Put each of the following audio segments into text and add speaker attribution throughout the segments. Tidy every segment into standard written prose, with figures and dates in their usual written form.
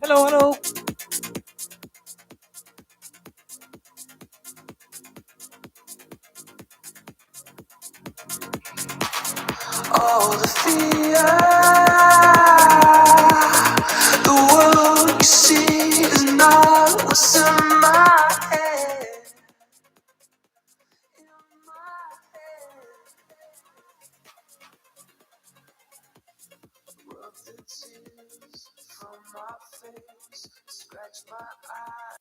Speaker 1: Hello, hello.
Speaker 2: All the fear, the world you see is not what's in my head. In my head, rub the tears from my face, scratch my eyes.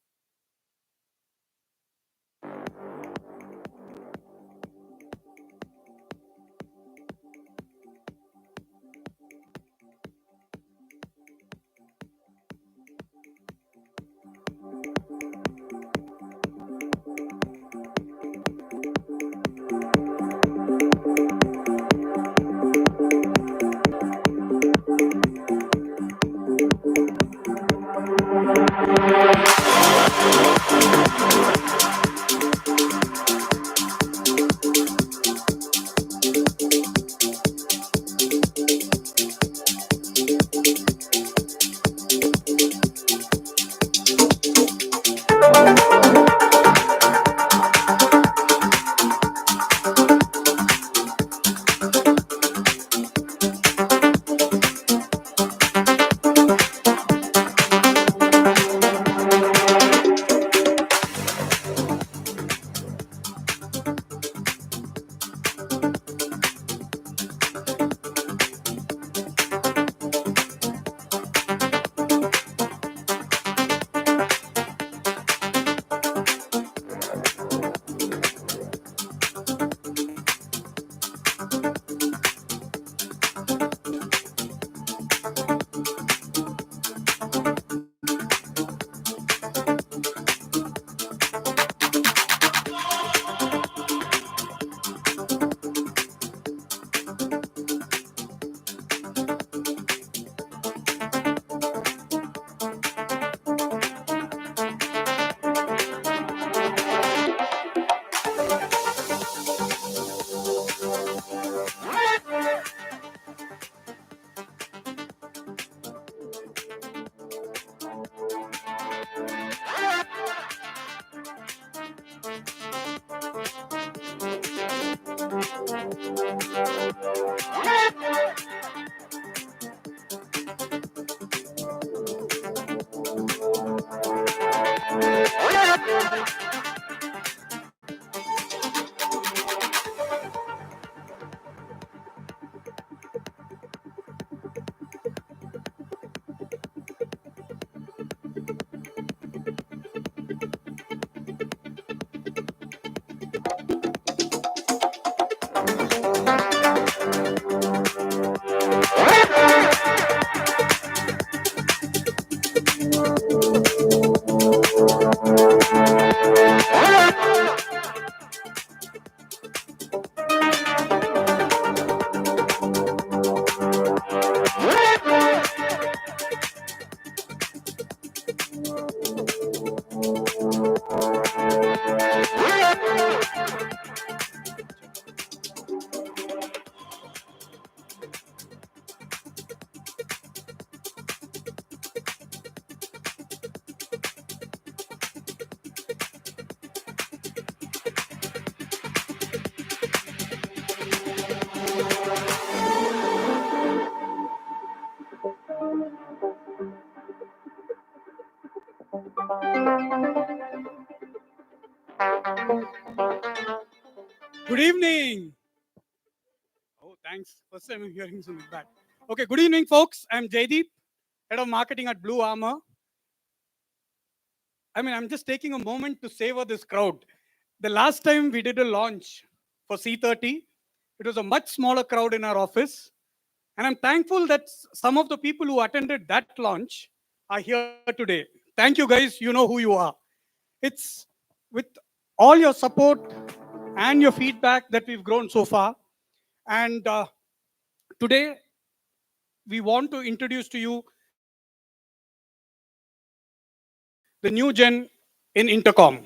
Speaker 1: Good evening. Oh, thanks. First time I'm hearing something bad. Okay, good evening, folks. I'm Jaydeep, head of marketing at BluArmor. I'm just taking a moment to savor this crowd. The last time we did a launch for C30, it was a much smaller crowd in our office. And I'm thankful that some of the people who attended that launch are here today. Thank you, guys. You know who you are. It's with all your support and your feedback that we've grown so far. And today, we want to introduce to you the new gen in Intercom.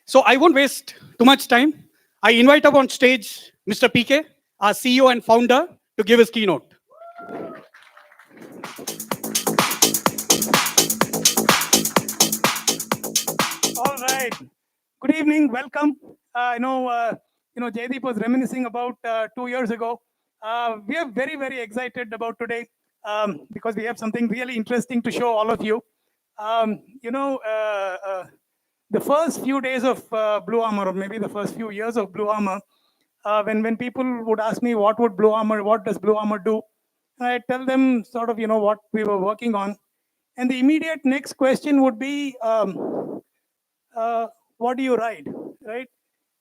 Speaker 1: So I won't waste too much time. I invite up on stage Mr. PK, our CEO and founder, to give his keynote.
Speaker 3: All right. Good evening. Welcome. Jaydeep was reminiscing about 2 years ago. We are very, very excited about today because we have something really interesting to show all of you. Um, you know, uh, uh, the first few days of BluArmor, or maybe the first few years of BluArmor, when people would ask me what does BluArmor do, I tell them sort of what we were working on, and the immediate next question would be. What do you ride, right?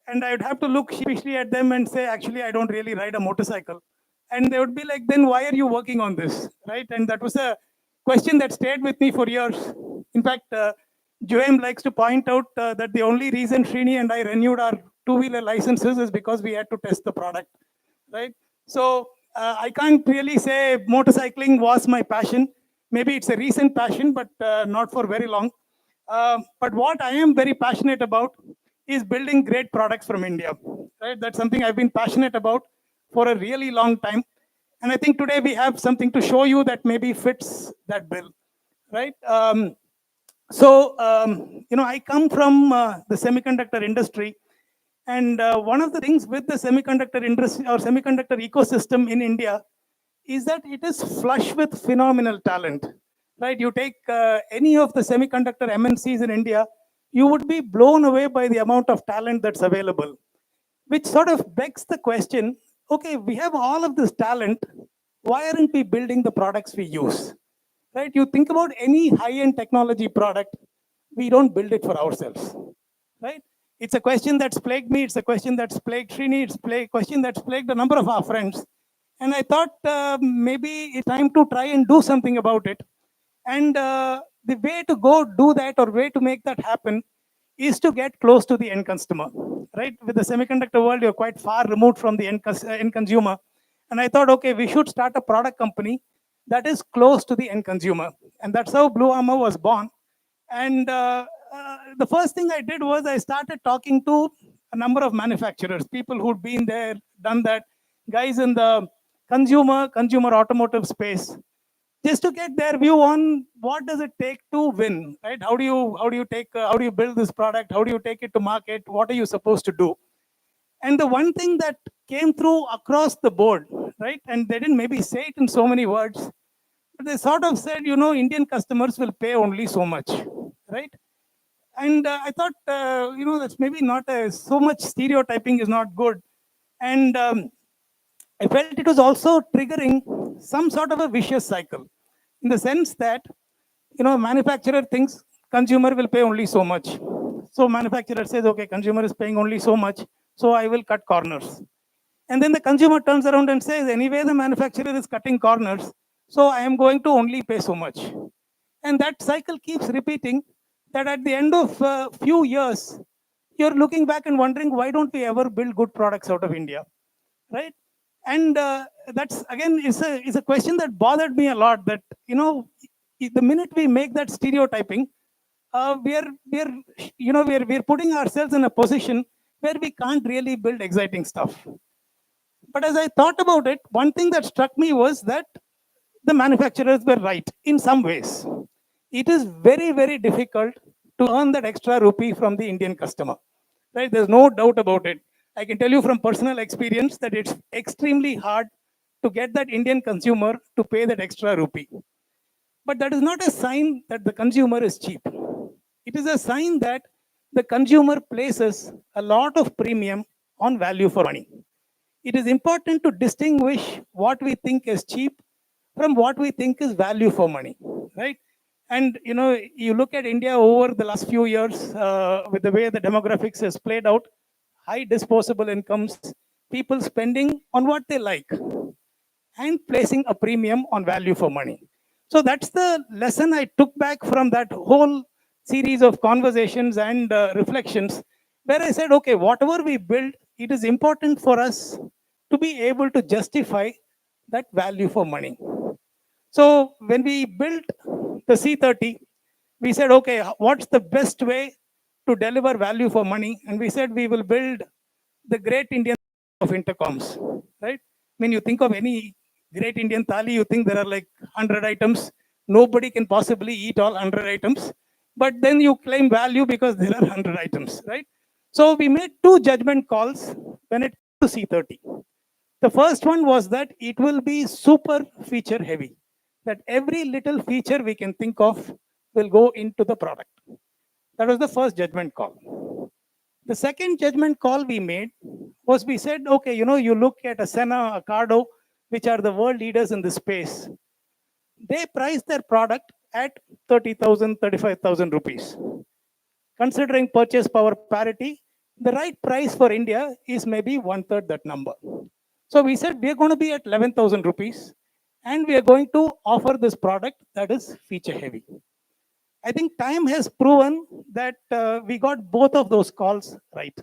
Speaker 3: And I would have to look sheepishly at them and say, actually, I don't really ride a motorcycle. And they would be like, then why are you working on this, right? And that was a question that stayed with me for years. In fact, Joem likes to point out that the only reason Srini and I renewed our two-wheeler licenses is because we had to test the product, right? So I can't really say motorcycling was my passion. Maybe it's a recent passion, but not for very long. But what I am very passionate about is building great products from India. Right? That's something I've been passionate about for a really long time. And I think today we have something to show you that maybe fits that bill. Right? I come from the semiconductor industry. And one of the things with the semiconductor industry or semiconductor ecosystem in India is that it is flush with phenomenal talent, right? You take any of the semiconductor MNCs in India, you would be blown away by the amount of talent that's available, which sort of begs the question, okay, we have all of this talent, why aren't we building the products we use? Right? You think about any high-end technology product, we don't build it for ourselves, right? It's a question that's plagued me. It's a question that's plagued Srini. It's a question that's plagued a number of our friends. And I thought maybe it's time to try and do something about it. And the way to go do that or way to make that happen is to get close to the end customer, right? With the semiconductor world, you're quite far removed from the end consumer. And I thought, okay, we should start a product company that is close to the end consumer. And that's how BluArmor was born. And the first thing I did was I started talking to a number of manufacturers, people who'd been there, done that, guys in the consumer automotive space, just to get their view on what does it take to win, right? How do you build this product? How do you take it to market? What are you supposed to do? And the one thing that came through across the board, right? And they didn't maybe say it in so many words, but they sort of said, Indian customers will pay only so much, right? And I thought, that's maybe not so much stereotyping is not good. And I felt it was also triggering some sort of a vicious cycle in the sense that, manufacturer thinks consumer will pay only so much. So manufacturer says, okay, consumer is paying only so much, so I will cut corners. And then the consumer turns around and says, anyway, the manufacturer is cutting corners, so I am going to only pay so much. And that cycle keeps repeating that at the end of a few years, you're looking back and wondering, why don't we ever build good products out of India? Right? And that's again is a question that bothered me a lot. That the minute we make that stereotyping, we're putting ourselves in a position where we can't really build exciting stuff. But as I thought about it, one thing that struck me was that the manufacturers were right in some ways. It is very, very difficult to earn that extra rupee from the Indian customer. Right? There's no doubt about it. I can tell you from personal experience that it's extremely hard to get that Indian consumer to pay that extra rupee. But that is not a sign that the consumer is cheap. It is a sign that the consumer places a lot of premium on value for money. It is important to distinguish what we think is cheap from what we think is value for money, right? And you look at India over the last few years with the way the demographics has played out, high disposable incomes, people spending on what they like, and placing a premium on value for money. So that's the lesson I took back from that whole series of conversations and reflections, where I said, okay, whatever we build, it is important for us to be able to justify that value for money. So when we built the C30, we said, okay, what's the best way to deliver value for money? And we said we will build the great Indian of intercoms, right? I mean, you think of any great Indian thali, you think there are like 100 items. Nobody can possibly eat all 100 items. But then you claim value because there are 100 items, right? So we made two judgment calls when it comes to C30. The first one was that it will be super feature heavy, that every little feature we can think of will go into the product. That was the first judgment call. The second judgment call we made was we said, okay, you look at a Senna, a Cardo, which are the world leaders in this space. They price their product at 30,000, 35,000 rupees. Considering purchase power parity, the right price for India is maybe one third that number. So we said we are going to be at 11,000 rupees and we are going to offer this product that is feature heavy. I think time has proven that we got both of those calls right.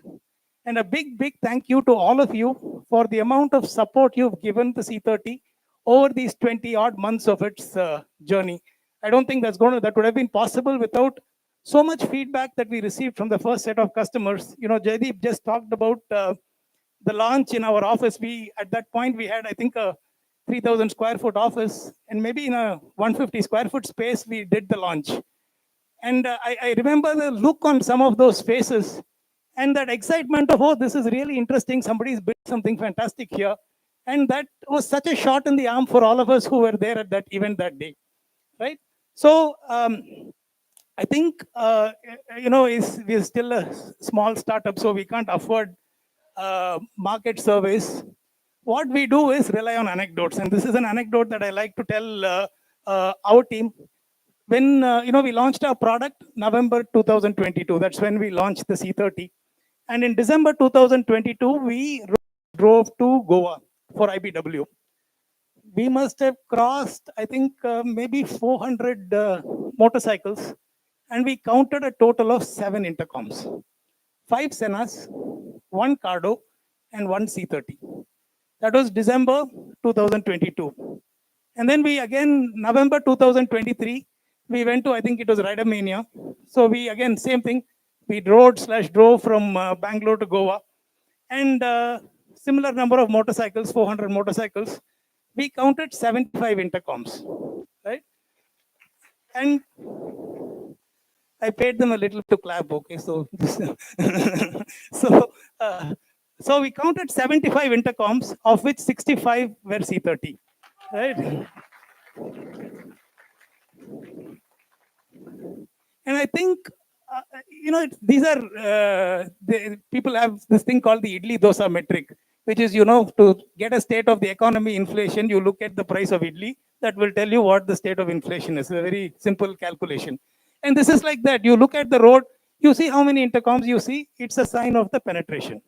Speaker 3: And a big, big thank you to all of you for the amount of support you've given the C30 over these 20 odd months of its journey. I don't think that would have been possible without so much feedback that we received from the first set of customers. Jaideep just talked about the launch in our office. At that point, we had, I think, a 3,000 square foot office, and maybe in a 150 square foot space, we did the launch. And I remember the look on some of those faces and that excitement of, oh, this is really interesting. Somebody's built something fantastic here. And that was such a shot in the arm for all of us who were there at that event that day, right? So I think, we're still a small startup, so we can't afford market surveys. What we do is rely on anecdotes. And this is an anecdote that I like to tell our team. When we launched our product, November 2022, that's when we launched the C30. And in December 2022, we drove to Goa for IBW. We must have crossed, I think, maybe 400 motorcycles, and we counted a total of 7 intercoms, 5 Sennas, 1 Cardo, and 1 C30. That was December 2022. And then we again, November 2023, we went to, I think it was Ridermania. So we, again, same thing. We drove from Bangalore to Goa. And similar number of motorcycles, 400 motorcycles. We counted 75 intercoms, right? And I paid them a little to clap, okay? So, so, so we counted 75 intercoms, of which 65 were C30, right? And I think, these are, people have this thing called the idli dosa metric, which is, to get a state of the economy inflation, you look at the price of idli, that will tell you what the state of inflation is. A very simple calculation. And this is like that. You look at the road, you see how many intercoms you see, it's a sign of the penetration,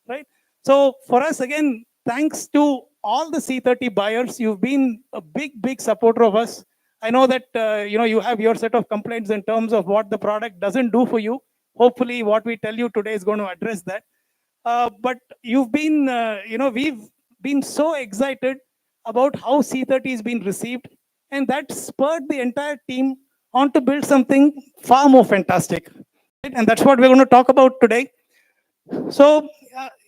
Speaker 3: right? So for us, again, thanks to all the C30 buyers, you've been a big, big supporter of us. I know that you have your set of complaints in terms of what the product doesn't do for you. Hopefully, what we tell you today is going to address that. But you've been, we've been so excited about how C30 is being received, and that spurred the entire team on to build something far more fantastic. Right? And that's what we're going to talk about today. So,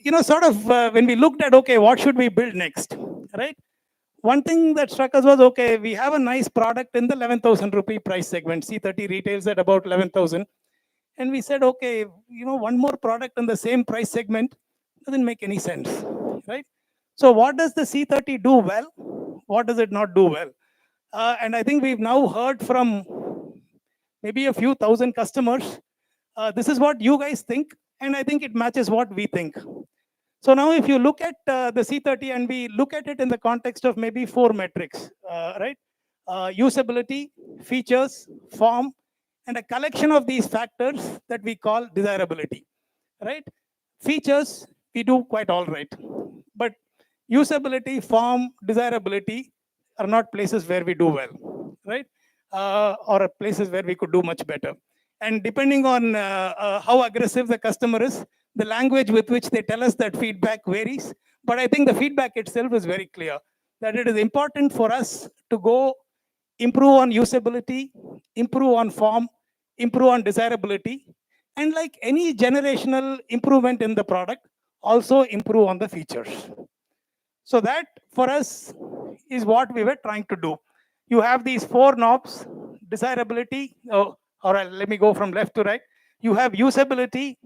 Speaker 3: when we looked at, okay, what should we build next, right? One thing that struck us was, okay, we have a nice product in the 11,000 rupee price segment. C30 retails at about 11,000. And we said, okay, one more product in the same price segment doesn't make any sense, right? So what does the C30 do well? What does it not do well? And I think we've now heard from maybe a few thousand customers. This is what you guys think, and I think it matches what we think. So now if you look at the C30 and we look at it in the context of maybe 4 metrics, right? Usability, features, form, and a collection of these factors that we call desirability, right? Features, we do quite all right. But usability, form, desirability are not places where we do well, right? Or places where we could do much better. And depending on how aggressive the customer is, the language with which they tell us that feedback varies. But I think the feedback itself is very clear that it is important for us to go improve on usability, improve on form, improve on desirability, and like any generational improvement in the product, also improve on the features. So that for us is what we were trying to do. You have these 4 knobs: desirability, let me go from left to right. You have usability,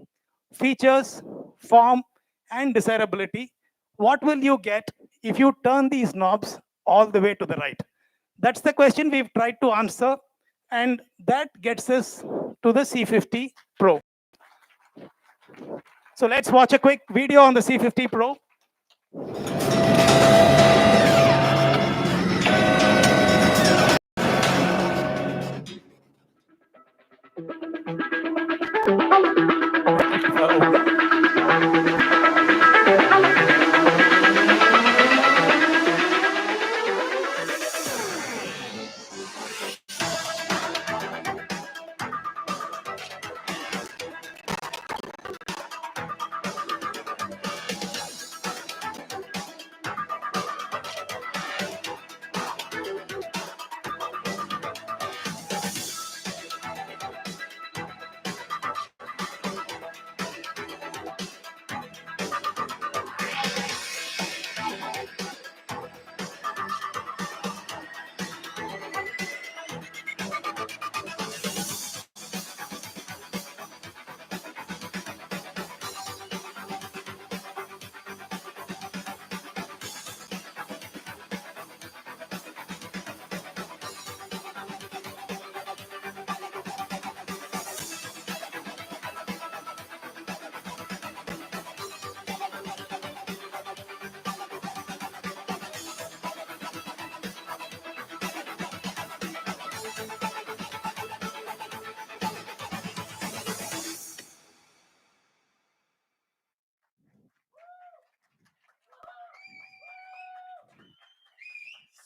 Speaker 3: features, form, and desirability. What will you get if you turn these knobs all the way to the right? That's the question we've tried to answer, and that gets us to the C50 Pro. So let's watch a quick video on the C50 Pro.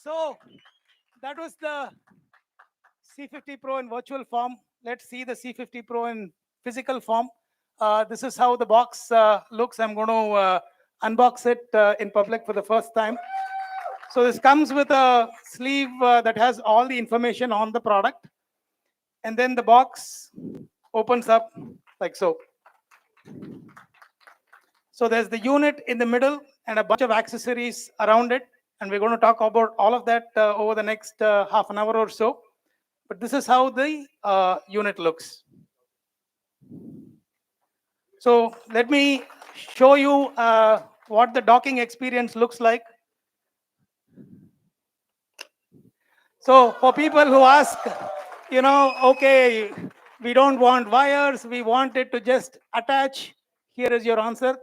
Speaker 3: So that was the C50 Pro in virtual form. Let's see the C50 Pro in physical form. This is how the box looks. I'm going to unbox it in public for the first time. So this comes with a sleeve that has all the information on the product. And then the box opens up like so. So there's the unit in the middle and a bunch of accessories around it. And we're going to talk about all of that over the next half an hour or so. But this is how the unit looks. So let me show you what the docking experience looks like. So for people who ask, okay, we don't want wires, we want it to just attach, here is your answer.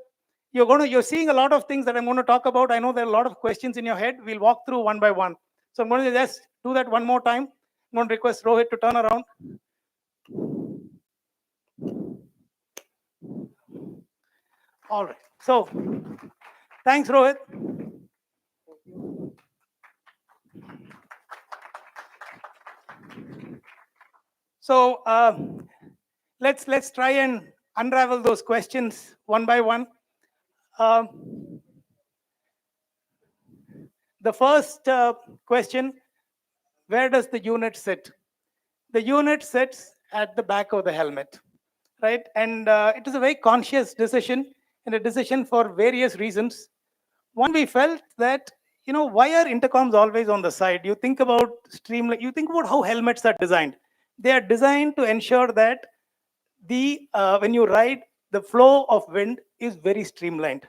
Speaker 3: You're seeing a lot of things that I'm going to talk about. I know there are a lot of questions in your head. We'll walk through one by one. So I'm going to just do that one more time. I'm going to request Rohit to turn around. All right. So thanks, Rohit. So let's try and unravel those questions one by one. The first question, where does the unit sit? The unit sits at the back of the helmet, right? And it is a very conscious decision, and a decision for various reasons. One, we felt that, why are intercoms always on the side? You think about you think about how helmets are designed. They are designed to ensure that when you ride, the flow of wind is very streamlined.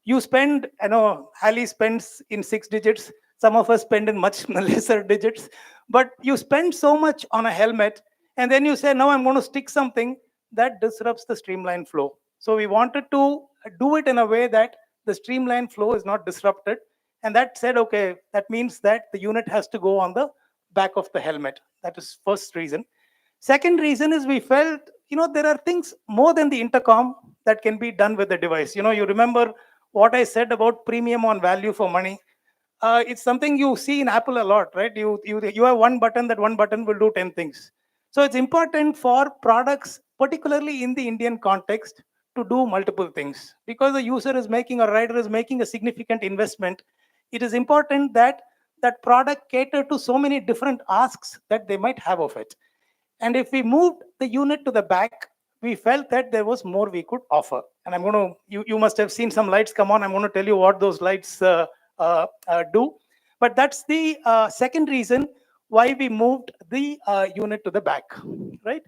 Speaker 3: You spend, Halley spends in 6 digits. Some of us spend in much lesser digits. But you spend so much on a helmet, and then you say, now I'm going to stick something that disrupts the streamlined flow. So we wanted to do it in a way that the streamline flow is not disrupted. And that said, okay, that means that the unit has to go on the back of the helmet. That is first reason. Second reason is we felt, there are things more than the intercom that can be done with the device. You remember what I said about premium on value for money. It's something you see in Apple a lot, right? You have one button, that one button will do 10 things. So it's important for products, particularly in the Indian context, to do multiple things. Because the user is making, or rider is making a significant investment, it is important that that product cater to so many different asks that they might have of it. And if we moved the unit to the back, we felt that there was more we could offer. And you must have seen some lights come on. I'm going to tell you what those lights do. But that's the second reason why we moved the unit to the back, right?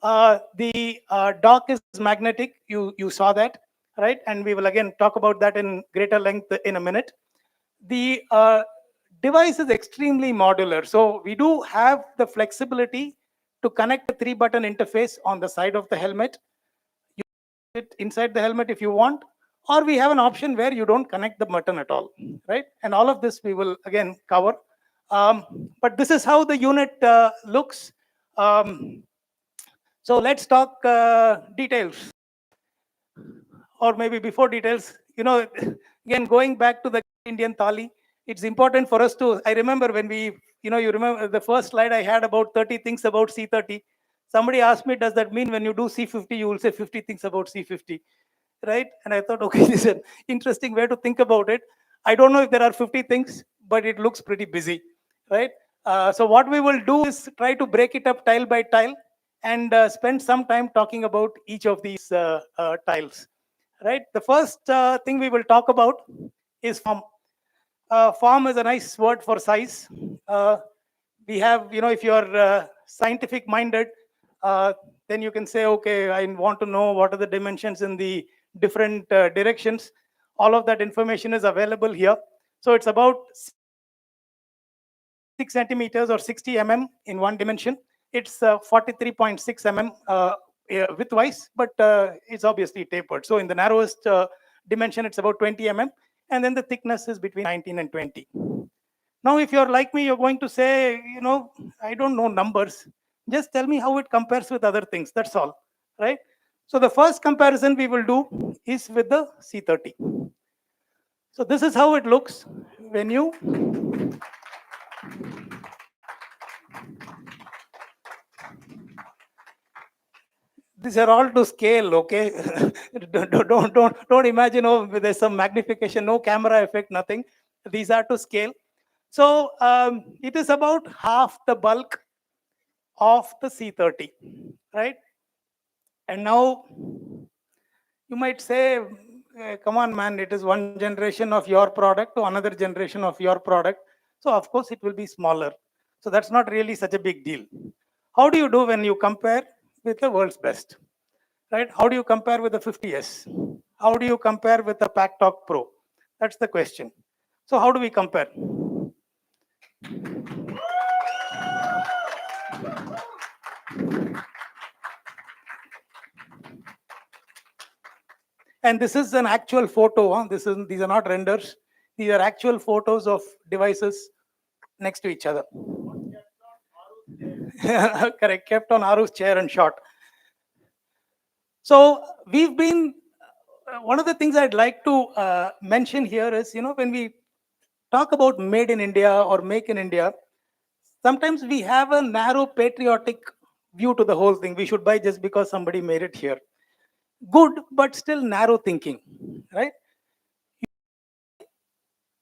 Speaker 3: The dock is magnetic. You saw that, right? And we will again talk about that in greater length in a minute. The device is extremely modular. So we do have the flexibility to connect a 3-button interface on the side of the helmet. You put it inside the helmet if you want, or we have an option where you don't connect the button at all, right? And all of this we will again cover. But this is how the unit looks. So let's talk details. Or maybe before details, again, going back to the Indian thali, it's important for us to, I remember when you remember the first slide I had about 30 things about C30. Somebody asked me, does that mean when you do C50, you will say 50 things about C50, right? And I thought, okay, this is an interesting way to think about it. I don't know if there are 50 things, but it looks pretty busy, right? So what we will do is try to break it up tile by tile and spend some time talking about each of these tiles. Right. The first thing we will talk about is form. Form is a nice word for size. We have, if you're scientific minded, then you can say, okay, I want to know what are the dimensions in the different directions. All of that information is available here. So it's about 6 centimeters or 60 mm in one dimension. It's 43.6 mm widthwise, but it's obviously tapered. So in the narrowest dimension, it's about 20 mm, and then the thickness is between 19 and 20. Now, if you're like me, you're going to say, I don't know numbers. Just tell me how it compares with other things. That's all, right? So the first comparison we will do is with the C30. So this is how it looks when you these are all to scale, okay? don't imagine, oh, there's some magnification, no camera effect, nothing. These are to scale. So it is about half the bulk of the C30, right? And now you might say, come on, man, it is one generation of your product to another generation of your product. So of course it will be smaller. So that's not really such a big deal. How do you do when you compare with the world's best? Right? How do you compare with the 50S? How do you compare with the PackTalk Pro? That's the question. So how do we compare? And this is an actual photo. Huh? These are not renders. These are actual photos of devices next to each other. Correct. Kept on Aru's chair and shot. So we've been, one of the things I'd like to mention here is, when we talk about made in India or make in India, sometimes we have a narrow patriotic view to the whole thing. We should buy just because somebody made it here. Good, but still narrow thinking, right?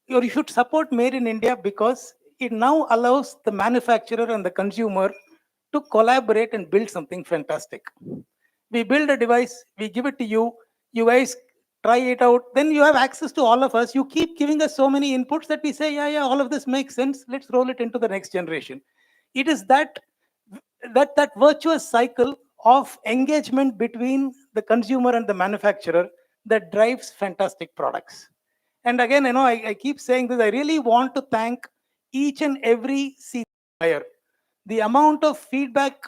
Speaker 3: Or you should support made in India because it now allows the manufacturer and the consumer to collaborate and build something fantastic. We build a device, we give it to you, you guys try it out, then you have access to all of us. You keep giving us so many inputs that we say, yeah, all of this makes sense. Let's roll it into the next generation. It is that virtuous cycle of engagement between the consumer and the manufacturer that drives fantastic products. And again, I keep saying this, I really want to thank each and every C buyer. The amount of feedback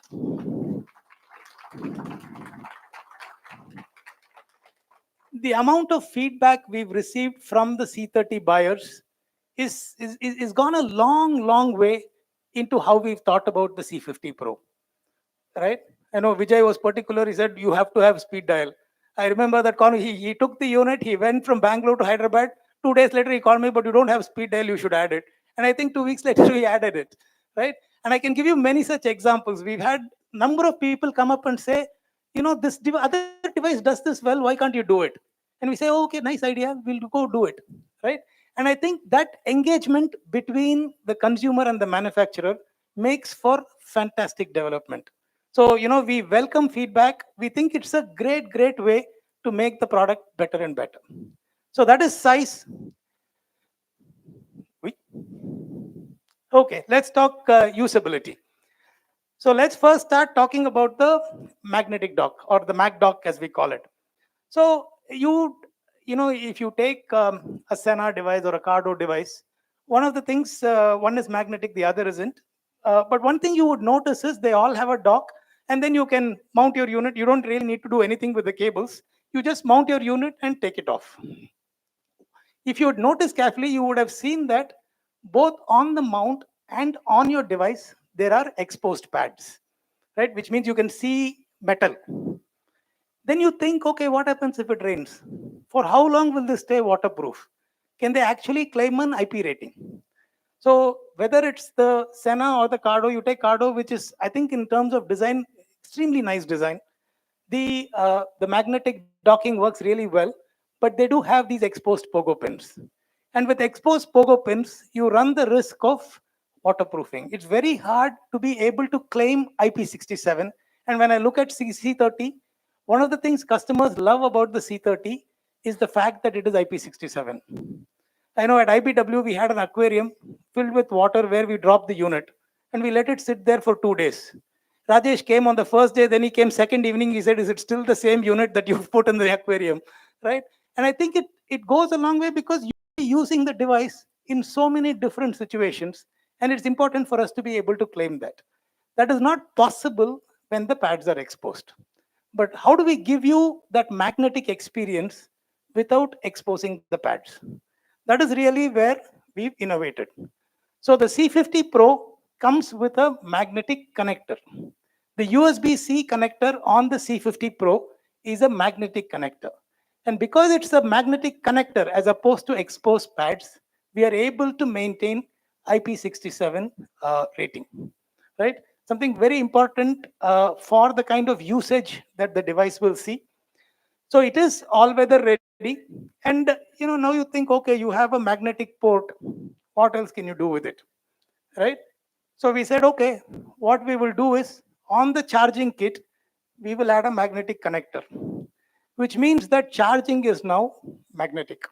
Speaker 3: the amount of feedback we've received from the C30 buyers is gone a long, long way into how we've thought about the C50 Pro, right? I know Vijay was particular. He said you have to have speed dial. I remember that he took the unit. He went from Bangalore to Hyderabad. 2 days later, he called me, but you don't have speed dial. You should add it. And I think 2 weeks later, we added it, right? And I can give you many such examples. We've had number of people come up and say, this other device does this well. Why can't you do it? And we say, oh, okay, nice idea. We'll go do it, right? And I think that engagement between the consumer and the manufacturer makes for fantastic development. So, we welcome feedback. We think it's a great, great way to make the product better and better. So that is size. Okay, let's talk usability. So let's first start talking about the magnetic dock, or the Mag dock as we call it. So if you take a Sena device or a Cardo device, one of the things, one is magnetic, the other isn't. But one thing you would notice is they all have a dock, and then you can mount your unit. You don't really need to do anything with the cables. You just mount your unit and take it off. If you would notice carefully, you would have seen that both on the mount and on your device, there are exposed pads, right? Which means you can see metal. Then you think, okay, what happens if it rains? For how long will this stay waterproof? Can they actually claim an IP rating? So whether it's the Sena or the Cardo, you take Cardo, which is, I think, in terms of design, extremely nice design. The magnetic docking works really well, but they do have these exposed pogo pins. And with exposed pogo pins, you run the risk of waterproofing. It's very hard to be able to claim IP67. And when I look at C30, one of the things customers love about the C30 is the fact that it is IP67. I know at IBW, we had an aquarium filled with water where we dropped the unit and we let it sit there for 2 days. Rajesh came on the first day, then he came second evening. He said, is it still the same unit that you've put in the aquarium? Right? And I think it goes a long way because you're using the device in so many different situations. And it's important for us to be able to claim that. That is not possible when the pads are exposed. But how do we give you that magnetic experience without exposing the pads? That is really where we've innovated. So the C50 Pro comes with a magnetic connector. The USB-C connector on the C50 Pro is a magnetic connector. And because it's a magnetic connector as opposed to exposed pads, we are able to maintain IP67 rating, right? Something very important for the kind of usage that the device will see. So it is all-weather ready. And now you think, okay, you have a magnetic port. What else can you do with it, right? So we said, okay, what we will do is on the charging kit, we will add a magnetic connector, which means that charging is now magnetic,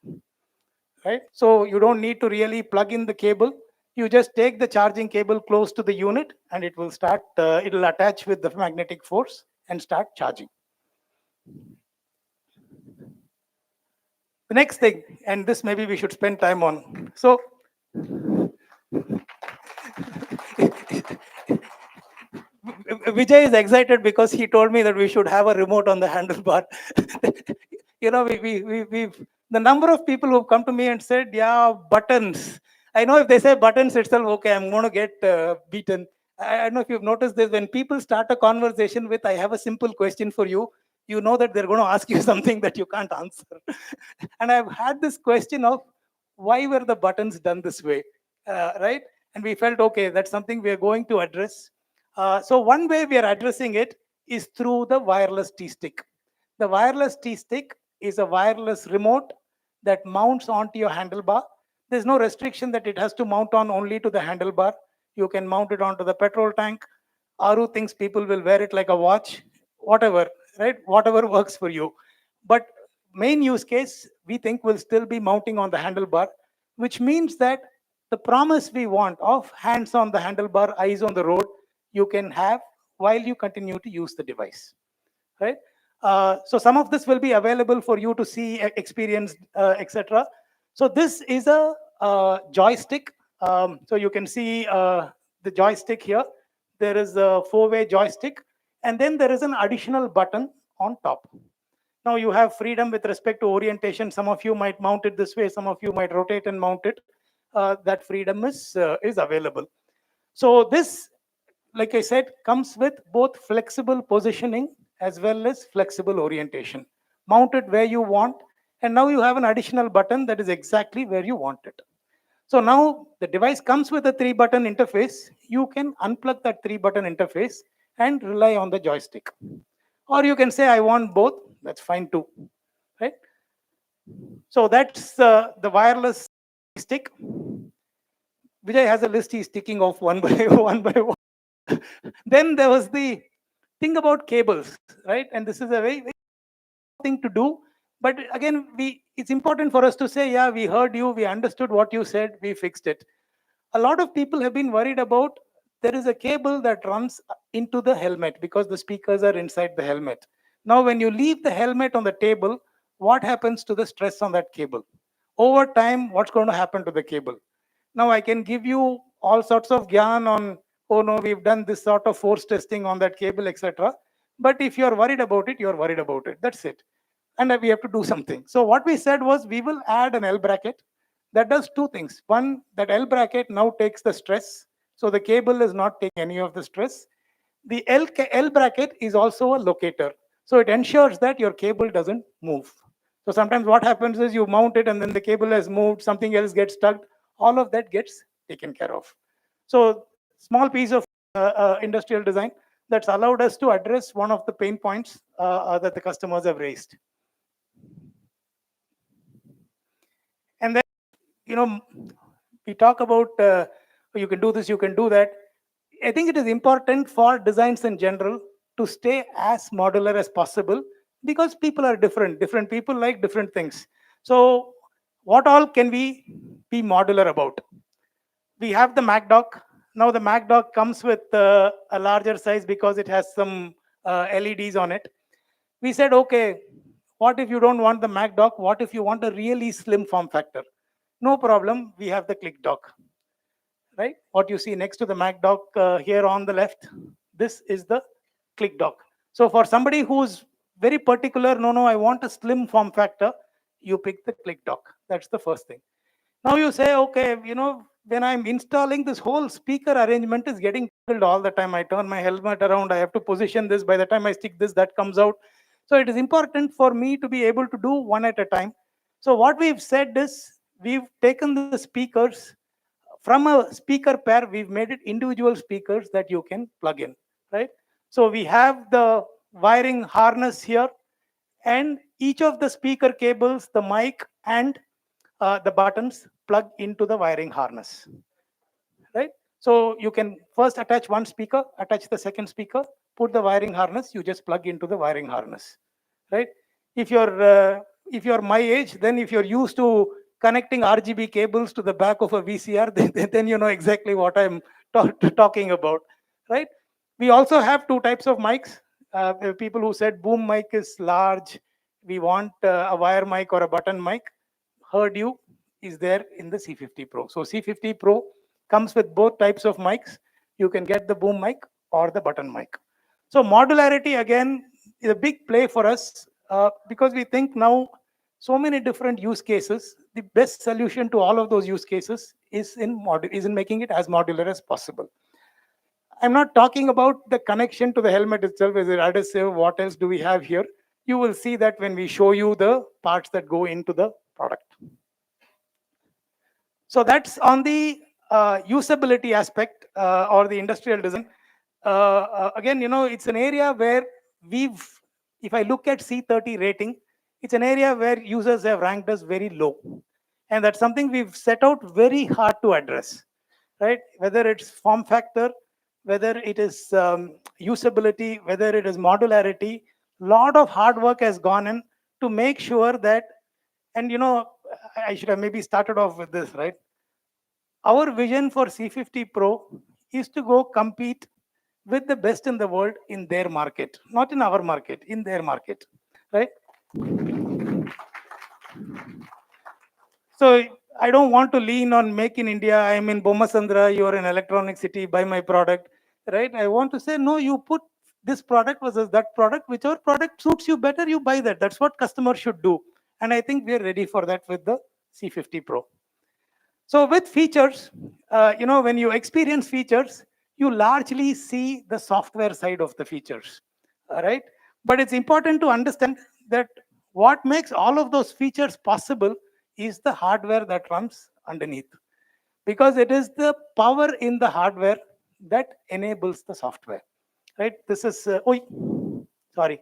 Speaker 3: right? So you don't need to really plug in the cable. You just take the charging cable close to the unit and it will start, it'll attach with the magnetic force and start charging. The next thing, and this maybe we should spend time on. So Vijay is excited because he told me that we should have a remote on the handlebar. We've the number of people who've come to me and said, yeah, buttons. I know if they say buttons itself, okay, I'm going to get beaten. I don't know if you've noticed this. When people start a conversation with, I have a simple question for you, you know that they're going to ask you something that you can't answer. And I've had this question of, why were the buttons done this way, right? And we felt, okay, that's something we are going to address. So one way we are addressing it is through the wireless T-stick. The wireless T-stick is a wireless remote that mounts onto your handlebar. There's no restriction that it has to mount on only to the handlebar. You can mount it onto the petrol tank. Aru thinks people will wear it like a watch, whatever, right? Whatever works for you. But main use case, we think, will still be mounting on the handlebar, which means that the promise we want of hands on the handlebar, eyes on the road, you can have while you continue to use the device, right? So some of this will be available for you to see, experience, etc. So this is a joystick. So you can see the joystick here. There is a 4-way joystick, and then there is an additional button on top. Now you have freedom with respect to orientation. Some of you might mount it this way, some of you might rotate and mount it. That freedom is available. So this, like I said, comes with both flexible positioning as well as flexible orientation. Mount it where you want, and now you have an additional button that is exactly where you want it. So now the device comes with a 3-button interface. You can unplug that 3-button interface and rely on the joystick. Or you can say, I want both. That's fine too, right? So that's the wireless stick. Vijay has a list he's ticking off one by one by one. Then there was the thing about cables, right? And this is a very thing to do. But again, it's important for us to say, yeah, we heard you, we understood what you said, we fixed it. A lot of people have been worried about there is a cable that runs into the helmet because the speakers are inside the helmet. Now, when you leave the helmet on the table, what happens to the stress on that cable? Over time, what's going to happen to the cable? Now, I can give you all sorts of gyan on, oh no, we've done this sort of force testing on that cable, etc. But if you're worried about it, you're worried about it. That's it. And we have to do something. So what we said was we will add an L bracket that does two things. One, that L bracket now takes the stress. So the cable is not taking any of the stress. The L bracket is also a locator. So it ensures that your cable doesn't move. So sometimes what happens is you mount it and then the cable has moved, something else gets stuck. All of that gets taken care of. So small piece of industrial design that's allowed us to address one of the pain points that the customers have raised. And then, you know, we talk about you can do this, you can do that. I think it is important for designs in general to stay as modular as possible because people are different. Different people like different things. So, what all can we be modular about? We have the Mac dock. Now, the Mac dock comes with a larger size because it has some LEDs on it. We said, okay, what if you don't want the Mac dock? What if you want a really slim form factor? No problem. We have the click dock, right? What you see next to the Mac dock here on the left, this is the click dock. So for somebody who's very particular, no, I want a slim form factor, you pick the click dock. That's the first thing. Now you say, okay, when I'm installing this whole speaker arrangement is getting filled all the time. I turn my helmet around, I have to position this. By the time I stick this, that comes out. So it is important for me to be able to do one at a time. So what we've said is we've taken the speakers from a speaker pair, we've made it individual speakers that you can plug in, right? So we have the wiring harness here, and each of the speaker cables, the mic and the buttons plug into the wiring harness, right? So you can first attach one speaker, attach the second speaker, put the wiring harness, you just plug into the wiring harness, right? If you're my age, then if you're used to connecting RGB cables to the back of a VCR, then you know exactly what I'm talking about, right? We also have two types of mics. There are people who said boom mic is large, we want a wire mic or a button mic. Heard you, is there in the C50 Pro. So C50 Pro comes with both types of mics. You can get the boom mic or the button mic. So modularity, again, is a big play for us because we think now so many different use cases. The best solution to all of those use cases is in making it as modular as possible. I'm not talking about the connection to the helmet itself. Is it adhesive? What else do we have here? You will see that when we show you the parts that go into the product. So that's on the usability aspect or the industrial design. Again, it's an area where if I look at C30 rating, it's an area where users have ranked us very low. And that's something we've set out very hard to address, right? Whether it's form factor, whether it is usability, whether it is modularity, lot of hard work has gone in to make sure that, and I should have maybe started off with this, right? Our vision for C50 Pro is to go compete with the best in the world in their market, not in our market, in their market, right? So I don't want to lean on Make in India. I'm in Bomasandra, you're in Electronic City, buy my product, right? I want to say, no, you put this product versus that product. Whichever product suits you better, you buy that. That's what customers should do. And I think we're ready for that with the C50 Pro. So with features, when you experience features, you largely see the software side of the features, all right? But it's important to understand that what makes all of those features possible is the hardware that runs underneath, because it is the power in the hardware that enables the software, right? This is, sorry.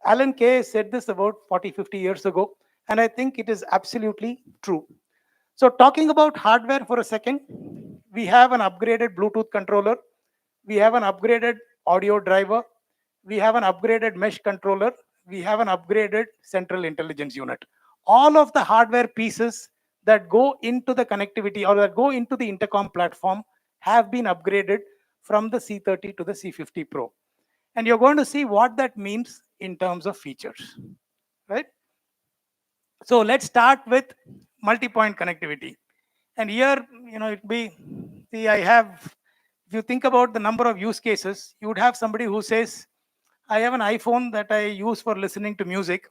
Speaker 3: Alan Kay said this about 40, 50 years ago, and I think it is absolutely true. So talking about hardware for a second, we have an upgraded Bluetooth controller, we have an upgraded audio driver, we have an upgraded mesh controller, we have an upgraded central intelligence unit. All of the hardware pieces that go into the connectivity or that go into the intercom platform have been upgraded from the C30 to the C50 Pro. And you're going to see what that means in terms of features, right? So let's start with multi-point connectivity. And here, it'd be, see, if you think about the number of use cases, you would have somebody who says, I have an iPhone that I use for listening to music,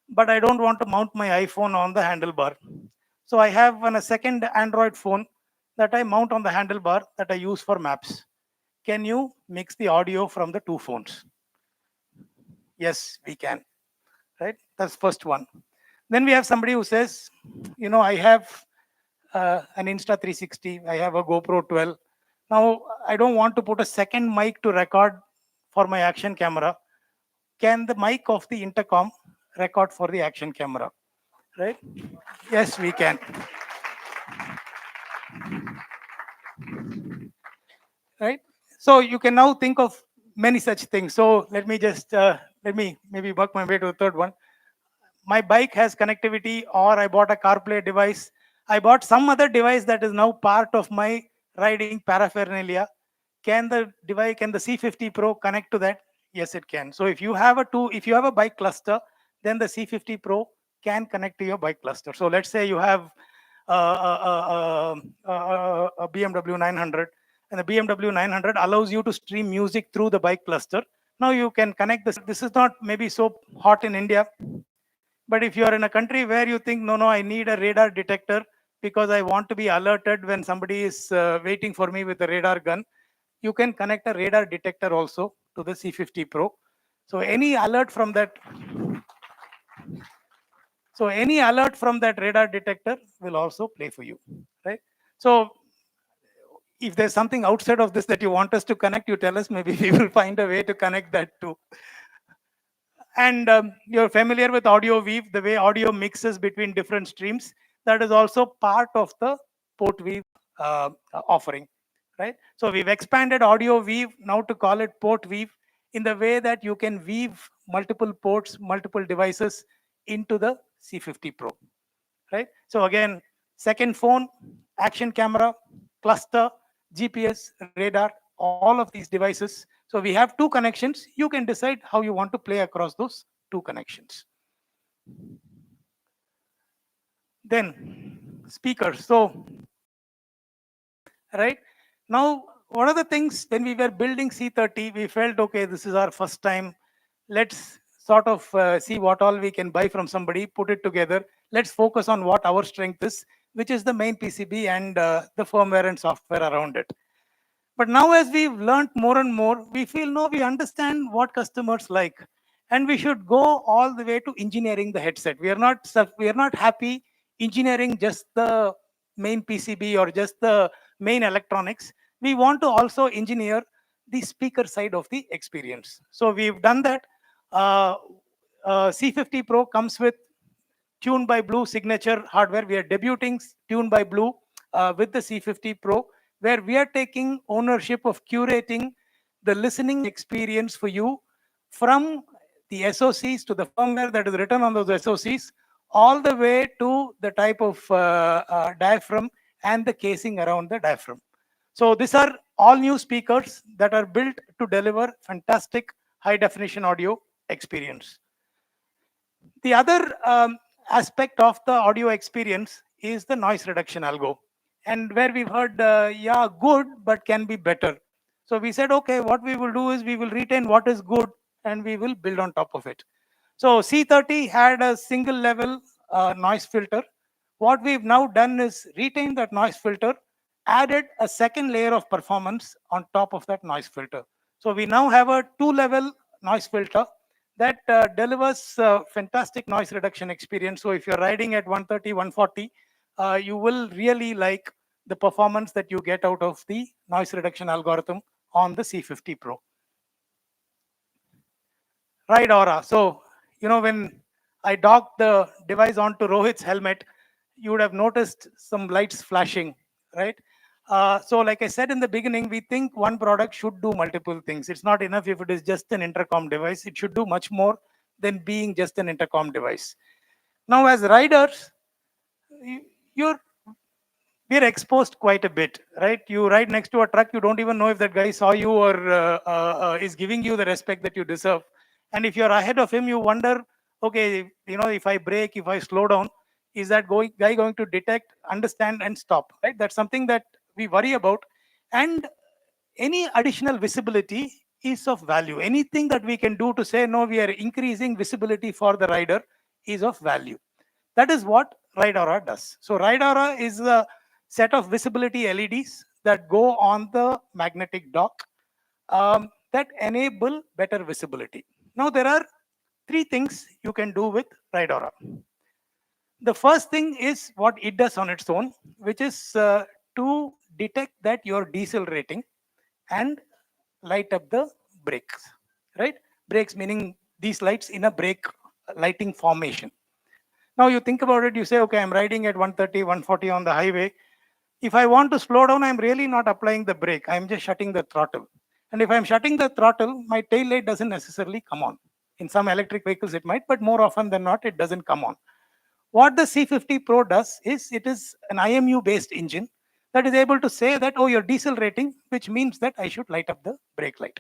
Speaker 3: but I don't want to mount my iPhone on the handlebar. So I have a second Android phone that I mount on the handlebar that I use for maps. Can you mix the audio from the two phones? Yes, we can, right? That's first one. Then we have somebody who says, I have an Insta360, I have a GoPro 12. Now, I don't want to put a second mic to record for my action camera. Can the mic of the intercom record for the action camera? Right? Yes, we can. Right? So you can now think of many such things. So let me maybe work my way to the third one. My bike has connectivity, or I bought a CarPlay device. I bought some other device that is now part of my riding paraphernalia. Can the C50 Pro connect to that? Yes, it can. So if you have a bike cluster, then the C50 Pro can connect to your bike cluster. So let's say you have a BMW 900, and the BMW 900 allows you to stream music through the bike cluster. Now you can connect this. This is not maybe so hot in India, but if you are in a country where you think, no, I need a radar detector because I want to be alerted when somebody is waiting for me with a radar gun, you can connect a radar detector also to the C50 Pro. So any alert from that radar detector will also play for you, right? So if there's something outside of this that you want us to connect, you tell us, maybe we will find a way to connect that too. And you're familiar with audio weave, the way audio mixes between different streams. That is also part of the port weave offering, right? So we've expanded audio weave now to call it port weave, in the way that you can weave multiple ports, multiple devices into the C50 Pro, right? So again, second phone, action camera, cluster, GPS, radar, all of these devices. So we have two connections. You can decide how you want to play across those two connections. Then speakers. So, right now, one of the things when we were building C30, we felt, okay, this is our first time. Let's sort of see what all we can buy from somebody, put it together. Let's focus on what our strength is, which is the main PCB and the firmware and software around it. But now, as we've learned more and more, we feel, no, we understand what customers like, and we should go all the way to engineering the headset. We are not happy engineering just the main PCB or just the main electronics. We want to also engineer the speaker side of the experience. So we've done that. C50 Pro comes with Tuned by Blue signature hardware. We are debuting Tuned by Blue with the C50 Pro, where we are taking ownership of curating the listening experience for you, from the SOCs to the firmware that is written on those SOCs, all the way to the type of diaphragm and the casing around the diaphragm. So these are all new speakers that are built to deliver fantastic high definition audio experience. The other aspect of the audio experience is the noise reduction algo, and where we've heard, yeah, good, but can be better. So we said, okay, what we will do is we will retain what is good and we will build on top of it. So C30 had a single level noise filter. What we've now done is retain that noise filter, added a second layer of performance on top of that noise filter. So we now have a two-level noise filter that delivers fantastic noise reduction experience. So if you're riding at 130, 140, you will really like the performance that you get out of the noise reduction algorithm on the C50 Pro. Right, Aura. So, when I docked the device onto Rohit's helmet, you would have noticed some lights flashing, right? So, like I said in the beginning, we think one product should do multiple things. It's not enough if it is just an intercom device. It should do much more than being just an intercom device. Now, as riders, you're we're exposed quite a bit, right? You ride next to a truck, you don't even know if that guy saw you or is giving you the respect that you deserve. And if you're ahead of him, you wonder, okay, if I brake, if I slow down, is that guy going to detect, understand, and stop, right? That's something that we worry about. And any additional visibility is of value. Anything that we can do to say, no, we are increasing visibility for the rider is of value. That is what RideAura does. So RideAura is a set of visibility LEDs that go on the magnetic dock that enable better visibility. Now, there are three things you can do with RideAura. The first thing is what it does on its own, which is to detect that your diesel rating and light up the brakes, right? Brakes meaning these lights in a brake lighting formation. Now you think about it, you say, okay, I'm riding at 130, 140 on the highway. If I want to slow down, I'm really not applying the brake. I'm just shutting the throttle. And if I'm shutting the throttle, my tail light doesn't necessarily come on. In some electric vehicles, it might, but more often than not, it doesn't come on. What the C50 Pro does is it is an IMU based engine that is able to say that, oh, your diesel rating, which means that I should light up the brake light.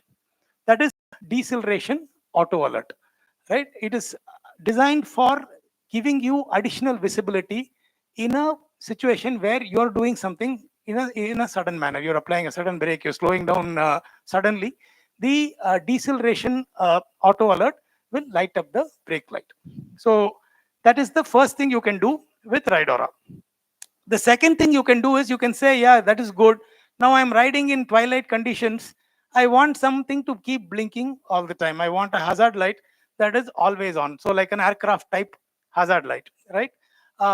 Speaker 3: That is deceleration auto alert, right? It is designed for giving you additional visibility in a situation where you're doing something in a sudden manner. You're applying a sudden brake, you're slowing down suddenly. The deceleration auto alert will light up the brake light. So that is the first thing you can do with RideAura. The second thing you can do is you can say, yeah, that is good. Now I'm riding in twilight conditions. I want something to keep blinking all the time. I want a hazard light that is always on. So like an aircraft type hazard light, right?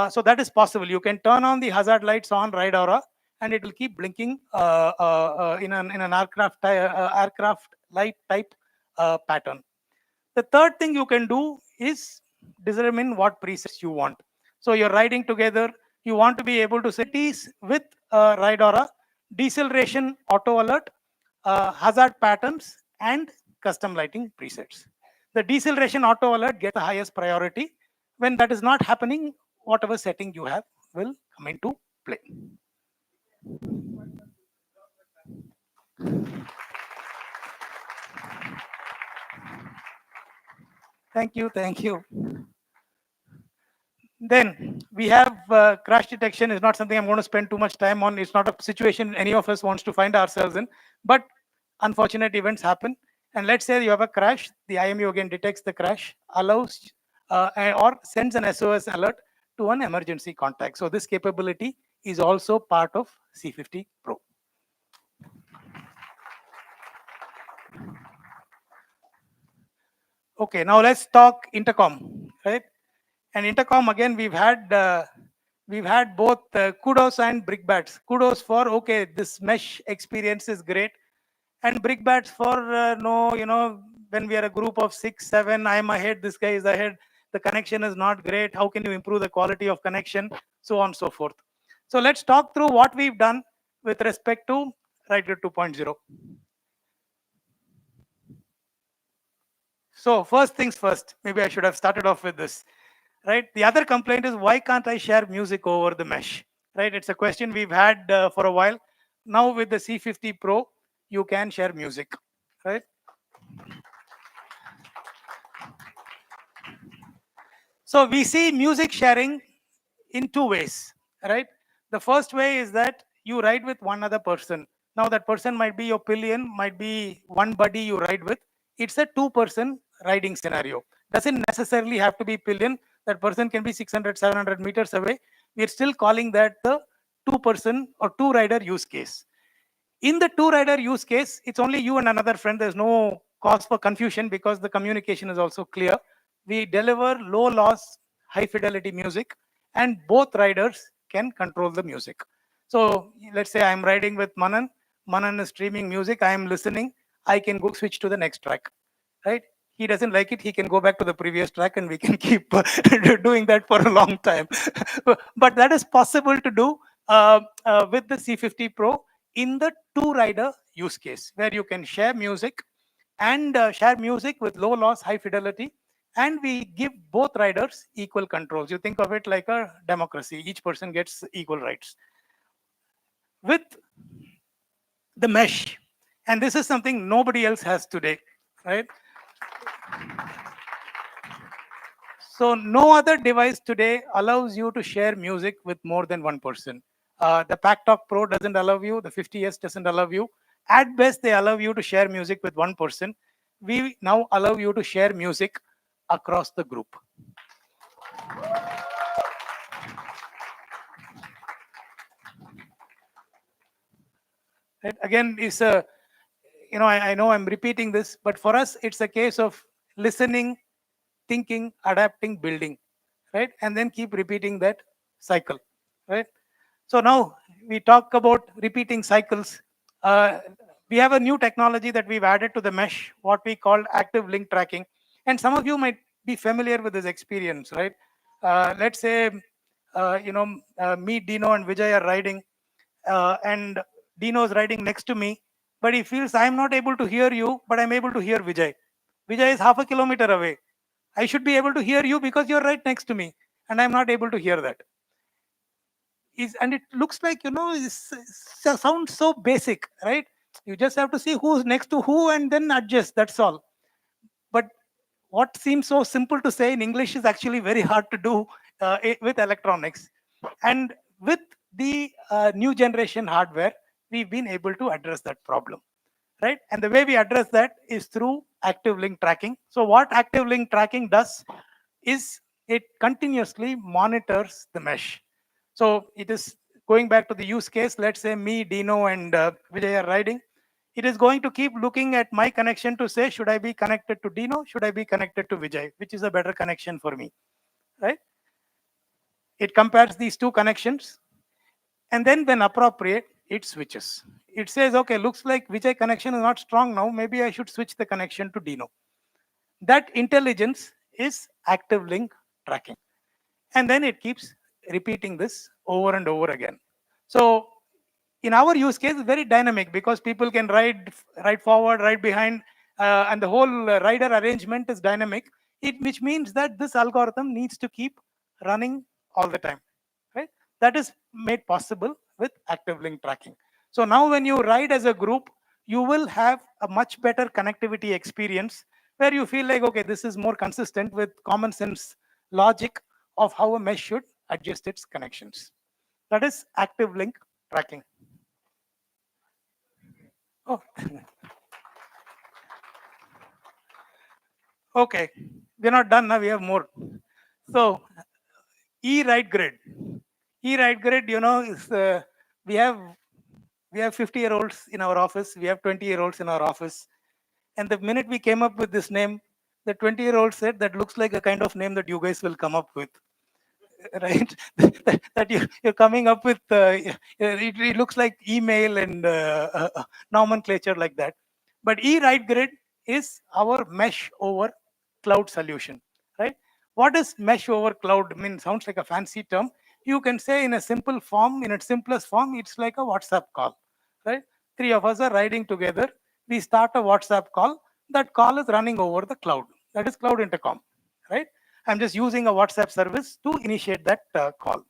Speaker 3: So that is possible. You can turn on the hazard lights on RideAura and it will keep blinking in an aircraft light type pattern. The third thing you can do is determine what presets you want. So you're riding together, you want to be able to set these with RideAura, deceleration auto alert, hazard patterns, and custom lighting presets. The deceleration auto alert gets the highest priority. When that is not happening, whatever setting you have will come into play. Thank you, thank you. Then we have crash detection is not something I'm going to spend too much time on. It's not a situation any of us wants to find ourselves in, but unfortunate events happen. And let's say you have a crash, the IMU again detects the crash, allows or sends an SOS alert to an emergency contact. So this capability is also part of C50 Pro. Okay, now let's talk intercom, right? And intercom again, we've had both kudos and brickbats. Kudos for okay, this mesh experience is great, and brickbats for no, when we are a group of 6, 7, I'm ahead, this guy is ahead, the connection is not great. How can you improve the quality of connection, so on and so forth. So let's talk through what we've done with respect to Rider 2.0. So first things first, maybe I should have started off with this, right? The other complaint is why can't I share music over the mesh, right? It's a question we've had for a while. Now with the C50 Pro, you can share music, right? So we see music sharing in two ways, right? The first way is that you ride with one other person. Now that person might be your pillion, might be one buddy you ride with. It's a two-person riding scenario. Doesn't necessarily have to be pillion. That person can be 600, 700 meters away. We're still calling that the two-person or two-rider use case. In the two-rider use case, it's only you and another friend. There's no cause for confusion because the communication is also clear. We deliver low loss, high fidelity music, and both riders can control the music. So let's say I'm riding with Manan. Manan is streaming music. I am listening. I can go switch to the next track, right? He doesn't like it, he can go back to the previous track and we can keep doing that for a long time. But that is possible to do with the C50 Pro in the two rider use case, where you can share music and share music with low loss, high fidelity, and we give both riders equal controls. You think of it like a democracy, each person gets equal rights. With the mesh, and this is something nobody else has today, right? So no other device today allows you to share music with more than one person. The PackTalk Pro doesn't allow you. The 50S doesn't allow you. At best, they allow you to share music with one person. We now allow you to share music across the group. Right? Again, is a, I know I'm repeating this, but for us, it's a case of listening, thinking, adapting, building, right? And then keep repeating that cycle, right? So now we talk about repeating cycles. We have a new technology that we've added to the mesh, what we call active link tracking. And some of you might be familiar with this experience, right? Let's say, me, Dino, and Vijay are riding, and Dino is riding next to me, but he feels I'm not able to hear you, but I'm able to hear Vijay. Vijay is half a kilometer away. I should be able to hear you because you're right next to me, and I'm not able to hear that. And it looks like, sounds so basic, right? You just have to see who's next to who and then adjust. That's all. But what seems so simple to say in English is actually very hard to do with electronics. And with the new generation hardware, we've been able to address that problem, right? And the way we address that is through active link tracking. So what active link tracking does is it continuously monitors the mesh. So it is going back to the use case. Let's say me, Dino, and Vijay are riding. It is going to keep looking at my connection to say, should I be connected to Dino? Should I be connected to Vijay? Which is a better connection for me, right? It compares these two connections. And then when appropriate, it switches. It says, okay, looks like Vijay connection is not strong now. Maybe I should switch the connection to Dino. That intelligence is active link tracking. And then it keeps repeating this over and over again. So in our use case, it's very dynamic because people can ride forward, ride behind, and the whole rider arrangement is dynamic, which means that this algorithm needs to keep running all the time, right? That is made possible with active link tracking. So now when you ride as a group, you will have a much better connectivity experience where you feel like, okay, this is more consistent with common sense logic of how a mesh should adjust its connections. That is active link tracking. Oh, okay. We're not done now. We have more. So, e-ride grid. E-ride grid, is we have 50-year-olds in our office. We have 20-year-olds in our office. And the minute we came up with this name, the 20-year-old said that looks like a kind of name that you guys will come up with. Right? That you're coming up with, it looks like email and nomenclature like that. But e-ride grid is our mesh over cloud solution, right? What does mesh over cloud mean? Sounds like a fancy term. You can say in a simple form, in its simplest form, it's like a WhatsApp call, right? Three of us are riding together. We start a WhatsApp call. That call is running over the cloud. That is cloud intercom, right? I'm just using a WhatsApp service to initiate that call.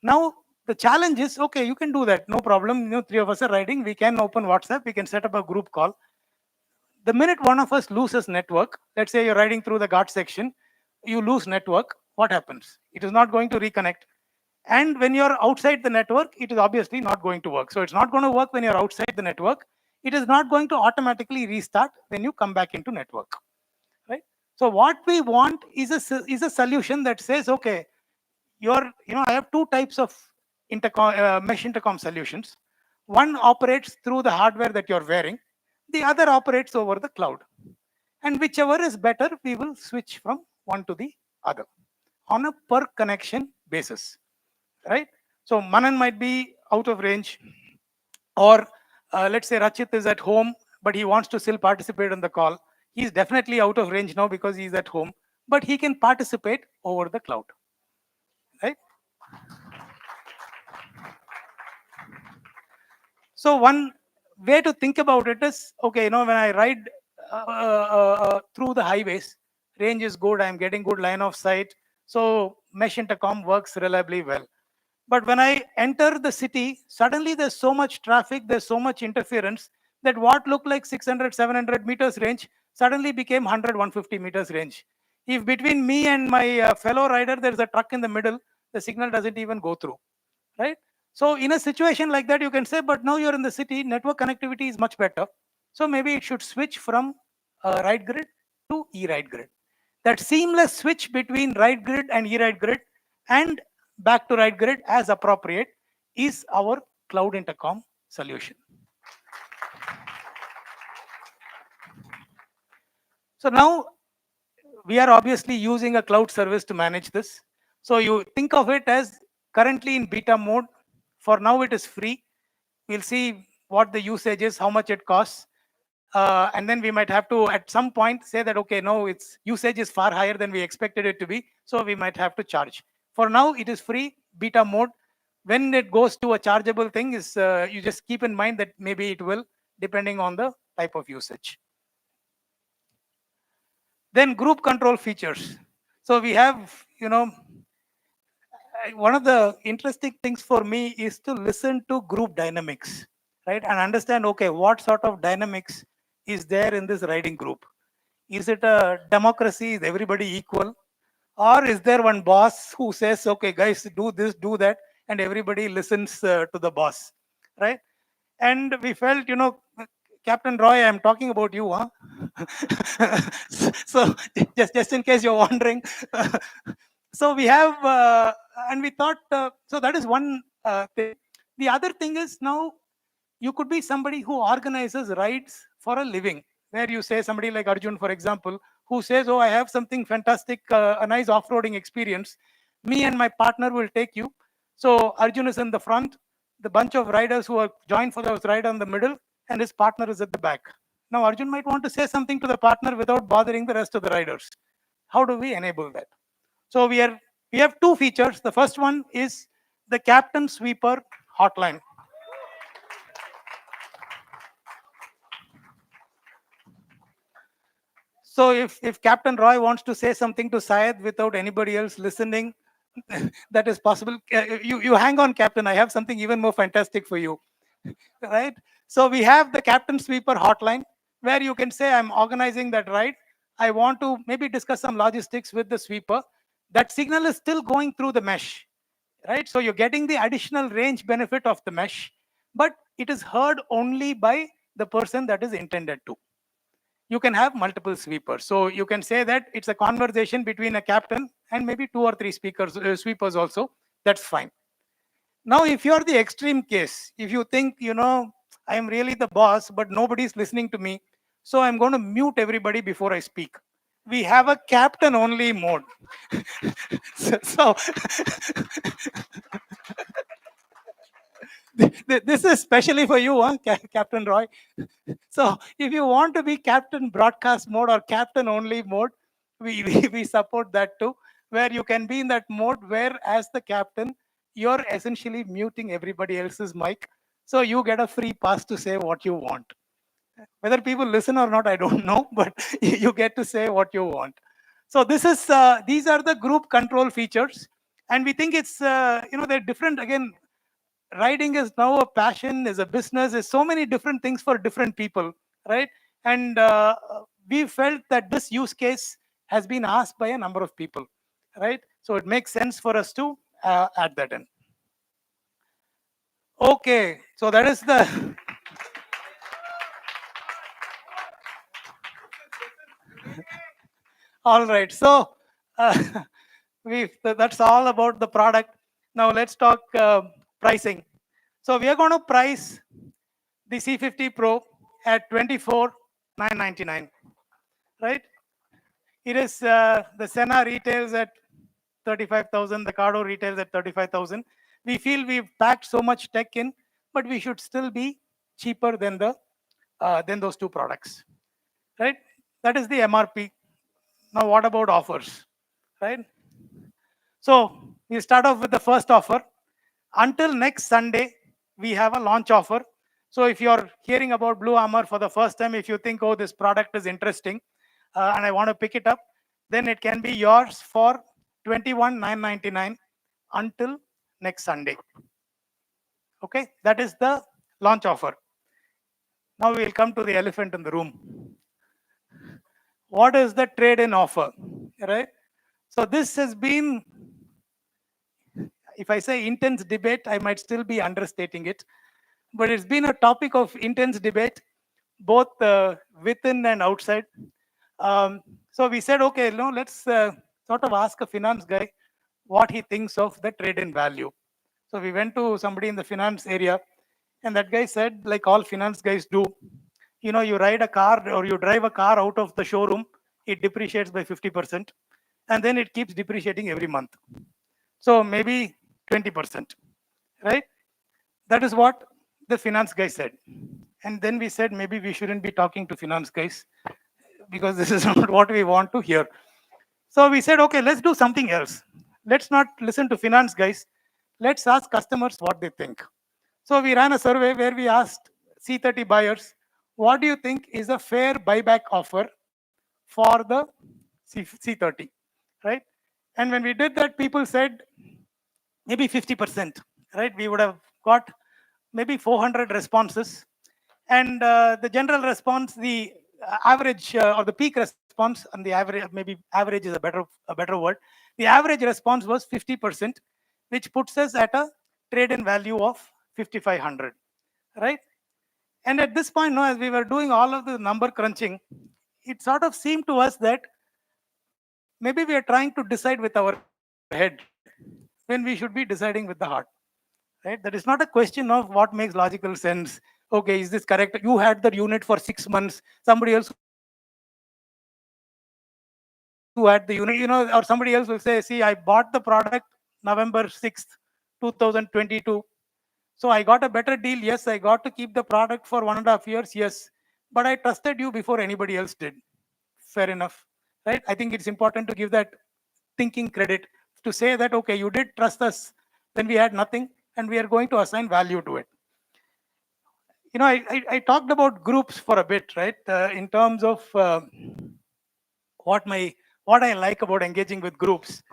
Speaker 3: Now, the challenge is, okay, you can do that, no problem. Three of us are riding. We can open WhatsApp. We can set up a group call. The minute one of us loses network, let's say you're riding through the Ghat section, you lose network, what happens? It is not going to reconnect. And when you're outside the network, it is obviously not going to work. So it's not going to work when you're outside the network. It is not going to automatically restart when you come back into network, right? So what we want is a solution that says, okay, I have two types of mesh intercom solutions. One operates through the hardware that you're wearing. The other operates over the cloud. And whichever is better, we will switch from one to the other on a per connection basis, right? So Manan might be out of range, or let's say Rachit is at home, but he wants to still participate in the call. He's definitely out of range now because he's at home, but he can participate over the cloud, right? So one way to think about it is, okay, when I ride through the highways, range is good, I'm getting good line of sight, so mesh intercom works reliably well. But when I enter the city, suddenly there's so much traffic, there's so much interference that what looked like 600, 700 meters range suddenly became 100, 150 meters range. If between me and my fellow rider there's a truck in the middle, the signal doesn't even go through, right? So in a situation like that, you can say, but now you're in the city, network connectivity is much better. So maybe it should switch from ride grid to e-ride grid. That seamless switch between ride grid and e-ride grid and back to ride grid as appropriate is our cloud intercom solution. So now we are obviously using a cloud service to manage this. So you think of it as currently in beta mode. For now, it is free. We'll see what the usage is, how much it costs. And then we might have to, at some point, say that, okay, no, its usage is far higher than we expected it to be. So we might have to charge. For now, it is free, beta mode. When it goes to a chargeable thing, is you just keep in mind that maybe it will, depending on the type of usage. Then group control features. So we have, one of the interesting things for me is to listen to group dynamics, right? And understand, okay, what sort of dynamics is there in this riding group? Is it a democracy? Is everybody equal? Or is there one boss who says, okay, guys, do this, do that, and everybody listens to the boss, right? And we felt, Captain Roy, I'm talking about you, huh? So just in case you're wondering, so we have, and we thought, so that is one thing. The other thing is, now you could be somebody who organizes rides for a living, where you say somebody like Arjun, for example, who says, oh, I have something fantastic, a nice off-roading experience. Me and my partner will take you. So Arjun is in the front, the bunch of riders who are joined for those ride on the middle, and his partner is at the back. Now Arjun might want to say something to the partner without bothering the rest of the riders. How do we enable that? So we have two features. The first one is the Captain Sweeper hotline. So if Captain Roy wants to say something to Syed without anybody else listening, that is possible. You hang on, Captain. I have something even more fantastic for you, right? So we have the Captain Sweeper hotline, where you can say, I'm organizing that ride. I want to maybe discuss some logistics with the sweeper. That signal is still going through the mesh, right? So you're getting the additional range benefit of the mesh, but it is heard only by the person that is intended to. You can have multiple sweepers. So you can say that it's a conversation between a captain and maybe two or three sweepers also. That's fine. Now, if you're the extreme case, if you think, I am really the boss, but nobody's listening to me, so I'm going to mute everybody before I speak. We have a captain only mode. so this is especially for you, huh, Captain Roy. So if you want to be captain broadcast mode or captain only mode, we support that too, where you can be in that mode where as the captain, you're essentially muting everybody else's mic. So you get a free pass to say what you want. Whether people listen or not, I don't know, but you get to say what you want. So this is these are the group control features. And we think it's, they're different. Again, riding is now a passion, is a business, is so many different things for different people, right? And we felt that this use case has been asked by a number of people, right? So it makes sense for us to add that in. Okay, so that is the all right. So uh, that's all about the product. Now let's talk pricing. So we are going to price the C50 Pro at 24,999, right? It is the Senna retails at 35,000. The Cardo retails at 35,000. We feel we've packed so much tech in, but we should still be cheaper than those two products, right? That is the MRP. Now, what about offers, right? So we start off with the first offer. Until next Sunday, we have a launch offer. So if you're hearing about BluArmor for the first time, if you think, oh, this product is interesting and I want to pick it up, then it can be yours for 21,999 until next Sunday. Okay, that is the launch offer. Now we'll come to the elephant in the room. What is the trade-in offer, right? So this has been, if I say intense debate, I might still be understating it, but it's been a topic of intense debate, both within and outside. So we said, okay, let's sort of ask a finance guy what he thinks of the trade-in value. So we went to somebody in the finance area, and that guy said, like all finance guys do, you ride a car or you drive a car out of the showroom, it depreciates by 50%, and then it keeps depreciating every month. So maybe 20%, right? That is what the finance guy said. And then we said, maybe we shouldn't be talking to finance guys because this is not what we want to hear. So we said, okay, let's do something else. Let's not listen to finance guys. Let's ask customers what they think. So we ran a survey where we asked C30 buyers, what do you think is a fair buyback offer for the C30, right? And when we did that, people said maybe 50%, right? We would have got maybe 400 responses. And the general response, the average or the peak response, and the average, maybe average is a better word. The average response was 50%, which puts us at a trade-in value of 5,500, right? And at this point, as we were doing all of the number crunching, it sort of seemed to us that maybe we are trying to decide with our head when we should be deciding with the heart, right? That is not a question of what makes logical sense. Okay, is this correct? You had the unit for 6 months. Somebody else who had the unit, or somebody else will say, see, I bought the product November 6th, 2022. So I got a better deal. Yes, I got to keep the product for 1.5 years. Yes. But I trusted you before anybody else did. Fair enough. Right? I think it's important to give that thinking credit to say that, okay, you did trust us when we had nothing and we are going to assign value to it. I talked about groups for a bit, right? In terms of what my what I like about engaging with groups.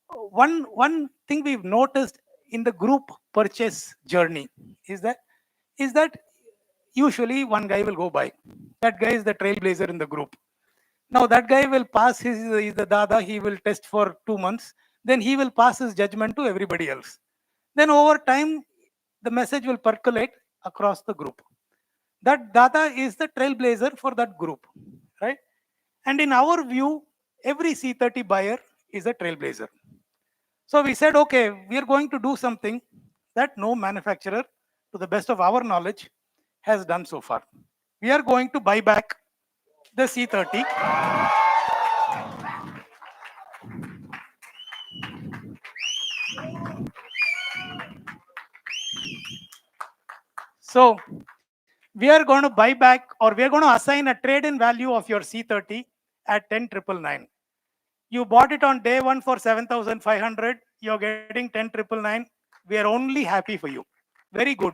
Speaker 3: One thing we've noticed in the group purchase journey is that usually one guy will go by. That guy is the trailblazer in the group. Now that guy will pass he's the dada, he will test for 2 months, then he will pass his judgment to everybody else. Then over time, the message will percolate across the group. That data is the trailblazer for that group, right? And in our view, every C30 buyer is a trailblazer. So we said, okay, we are going to do something that no manufacturer, to the best of our knowledge, has done so far. We are going to buy back the C30. So we are going to buy back, or we are going to assign a trade-in value of your C30 at 10,999. You bought it on day one for 7,500. You're getting 10,999. We are only happy for you. Very good.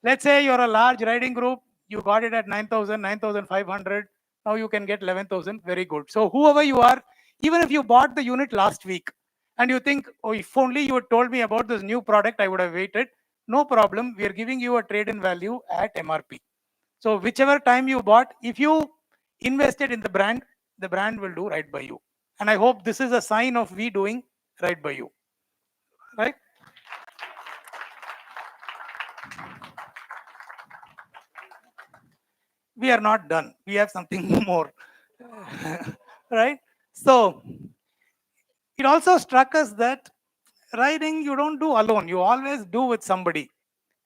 Speaker 3: Let's say you're a large riding group. You got it at 9,000, 9,500. Now you can get 11,000. Very good. So whoever you are, even if you bought the unit last week And you think, oh, if only you had told me about this new product, I would have waited. No problem. We are giving you a trade-in value at MRP. So whichever time you bought, if you invested in the brand will do right by you. And I hope this is a sign of we doing right by you. Right? We are not done. We have something more. Right? So it also struck us that riding you don't do alone, you always do with somebody,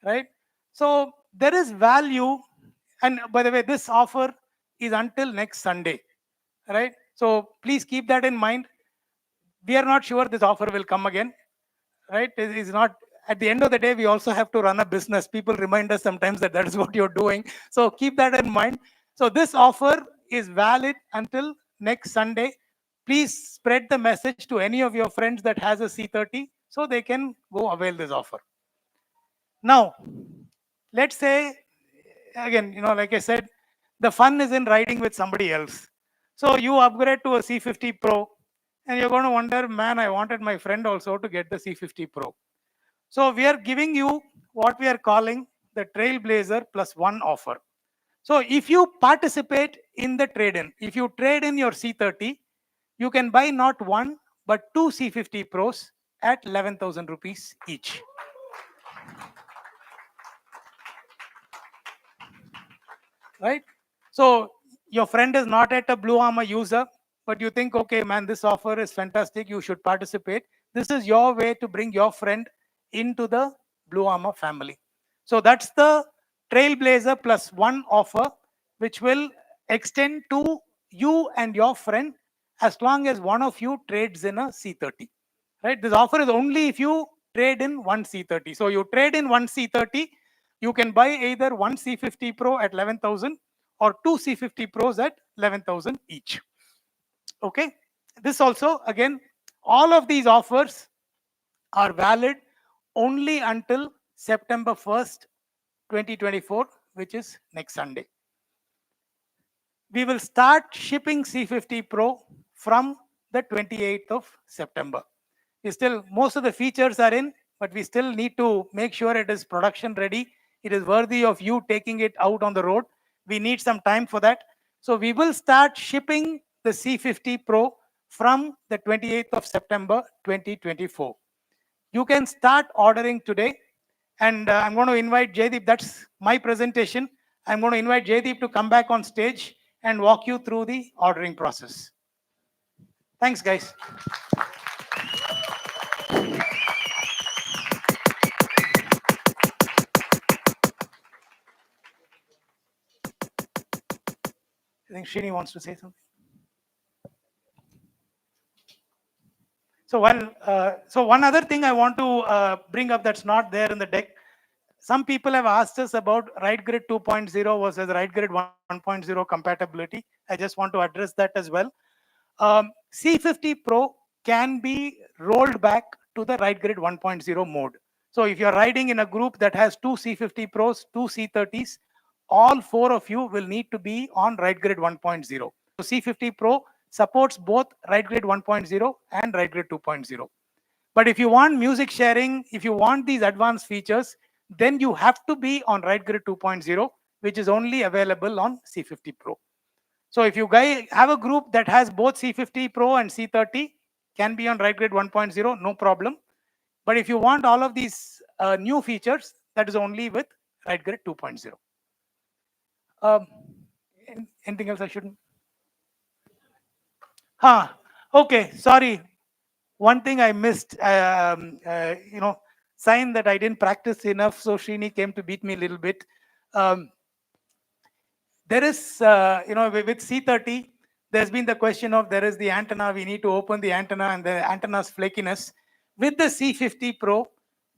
Speaker 3: right? So there is value. And by the way, this offer is until next Sunday, right? So please keep that in mind. We are not sure this offer will come again, right? It is not. At the end of the day, we also have to run a business. People remind us sometimes that that is what you're doing. So keep that in mind. So this offer is valid until next Sunday. Please spread the message to any of your friends that has a C30 so they can go avail this offer. Now, let's say again, like I said, the fun is in riding with somebody else. So you upgrade to a C50 Pro, and you're going to wonder, man, I wanted my friend also to get the C50 Pro. So we are giving you what we are calling the Trailblazer plus one offer. So if you participate in the trade-in, if you trade in your C30, you can buy not one but two C50 Pros at 11,000 rupees each. Right? So your friend is not at a BluArmor user, but you think, okay, man, this offer is fantastic. You should participate. This is your way to bring your friend into the BluArmor family. So that's the Trailblazer plus one offer, which will extend to you and your friend as long as one of you trades in a C30. Right? This offer is only if you trade in one C30. So you trade in one C30, you can buy either one C50 Pro at 11,000 or two C50 Pros at 11,000 each. Okay. This also, again, all of these offers are valid only until September 1st, 2024, which is next Sunday. We will start shipping C50 Pro from the 28th of September. Still, most of the features are in, but we still need to make sure it is production ready. It is worthy of you taking it out on the road. We need some time for that. So we will start shipping the C50 Pro from the 28th of September 2024. You can start ordering today. And I'm going to invite Jaydeep. That's my presentation. I'm going to invite Jaydeep to come back on stage and walk you through the ordering process. Thanks, guys. I think Srini wants to say something. So one other thing I want to bring up that's not there in the deck. Some people have asked us about RideGrid 2.0 versus RideGrid 1.0 compatibility. I just want to address that as well. C50 Pro can be rolled back to the RideGrid 1.0 mode. So if you're riding in a group that has two C50 Pros, two C30s, all four of you will need to be on RideGrid 1.0. So C50 Pro supports both RideGrid 1.0 and RideGrid 2.0. But if you want music sharing, if you want these advanced features, then you have to be on RideGrid 2.0, which is only available on C50 Pro. So if you guys have a group that has both C50 Pro and C30, can be on RideGrid 1.0, no problem. But if you want all of these new features, that is only with RideGrid 2.0. Anything else I shouldn't? Okay, sorry. One thing I missed, sign that I didn't practice enough, so Srini came to beat me a little bit. There is, with C30, there's been the question of there is the antenna, we need to open the antenna and the antenna's flakiness. With the C50 Pro,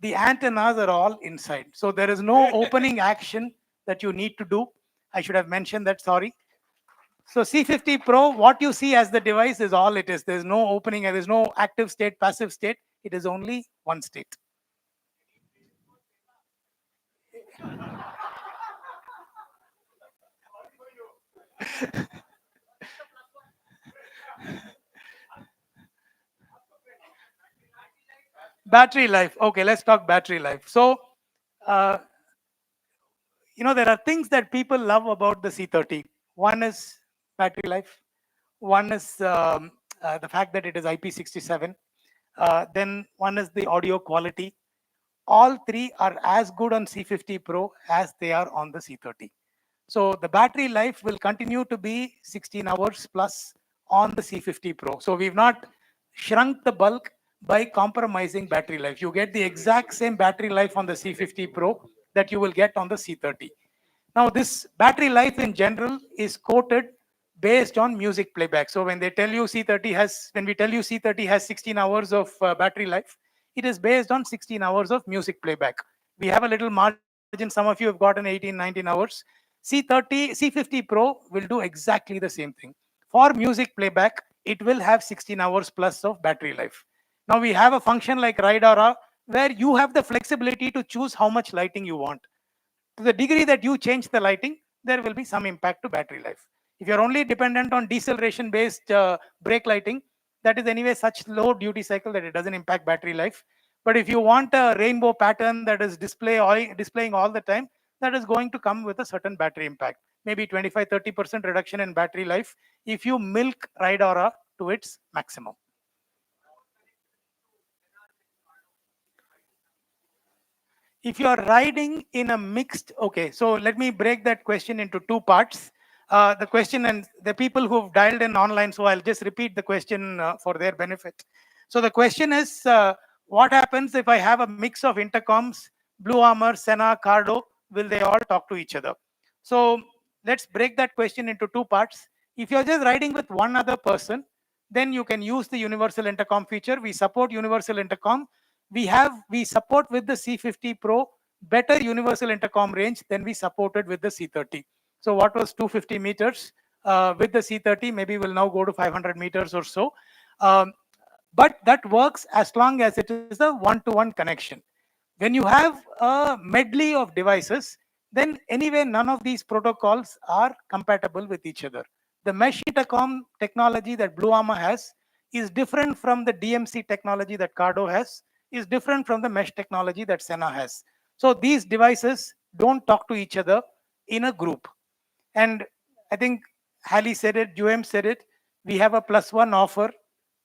Speaker 3: the antennas are all inside. So there is no opening action that you need to do. I should have mentioned that, sorry. So C50 Pro, what you see as the device is all it is. There's no opening, there's no active state, passive state. It is only one state. Battery life. Okay, let's talk battery life. So, uh, there are things that people love about the C30. One is battery life. One is the fact that it is IP67. Then one is the audio quality. All three are as good on C50 Pro as they are on the C30. So the battery life will continue to be 16 hours plus on the C50 Pro. So we've not shrunk the bulk by compromising battery life. You get the exact same battery life on the C50 Pro that you will get on the C30. Now, this battery life in general is quoted based on music playback. So when they tell you when we tell you C30 has 16 hours of battery life, it is based on 16 hours of music playback. We have a little margin. Some of you have gotten 18, 19 hours. C50 Pro will do exactly the same thing. For music playback, it will have 16 hours plus of battery life. Now we have a function like Ride Aura where you have the flexibility to choose how much lighting you want. To the degree that you change the lighting, there will be some impact to battery life. If you're only dependent on deceleration based brake lighting, that is anyway such low duty cycle that it doesn't impact battery life. But if you want a rainbow pattern that is displaying all the time, that is going to come with a certain battery impact. Maybe 25-30% reduction in battery life if you milk Ride Aura to its maximum. If you are riding in a mixed, okay, so let me break that question into two parts. The question, and the people who've dialed in online, so I'll just repeat the question for their benefit. So the question is, what happens if I have a mix of intercoms, BluArmor, Senna, Cardo, will they all talk to each other? So let's break that question into two parts. If you're just riding with one other person, then you can use the universal intercom feature. We support universal intercom. We support with the C50 Pro better universal intercom range than we supported with the C30. So what was 250 meters with the C30, maybe will now go to 500 meters or so. But that works as long as it is a one-to-one connection. When you have a medley of devices, then anyway, none of these protocols are compatible with each other. The mesh intercom technology that BluArmor has is different from the DMC technology that Cardo has, is different from the mesh technology that Senna has. So these devices don't talk to each other in a group. And I think Halley said it, Joem said it, we have a +1 offer.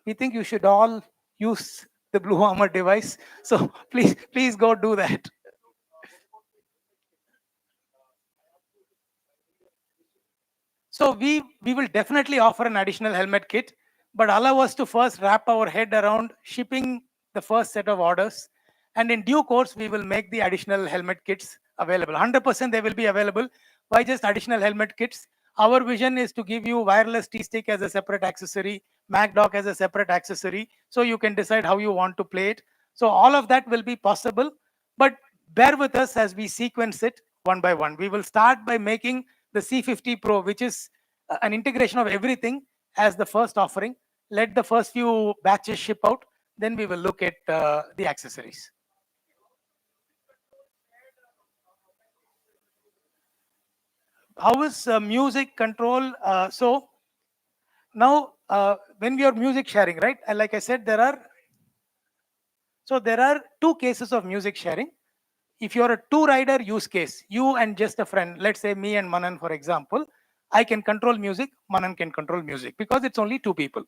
Speaker 3: We think you should all use the BluArmor device. So please go do that. So we will definitely offer an additional helmet kit, but allow us to first wrap our head around shipping the first set of orders. And in due course, we will make the additional helmet kits available. 100% they will be available. Why just additional helmet kits? Our vision is to give you wireless T-stick as a separate accessory, MacDock as a separate accessory, so you can decide how you want to play it. So all of that will be possible, but bear with us as we sequence it one by one. We will start by making the C50 Pro, which is an integration of everything, as the first offering. Let the first few batches ship out, then we will look at the accessories. How is music control? So now, when we are music sharing, right? Like I said, there are two cases of music sharing. If you're a two-rider use case, you and just a friend, let's say me and Manan, for example, I can control music, Manan can control music because it's only two people.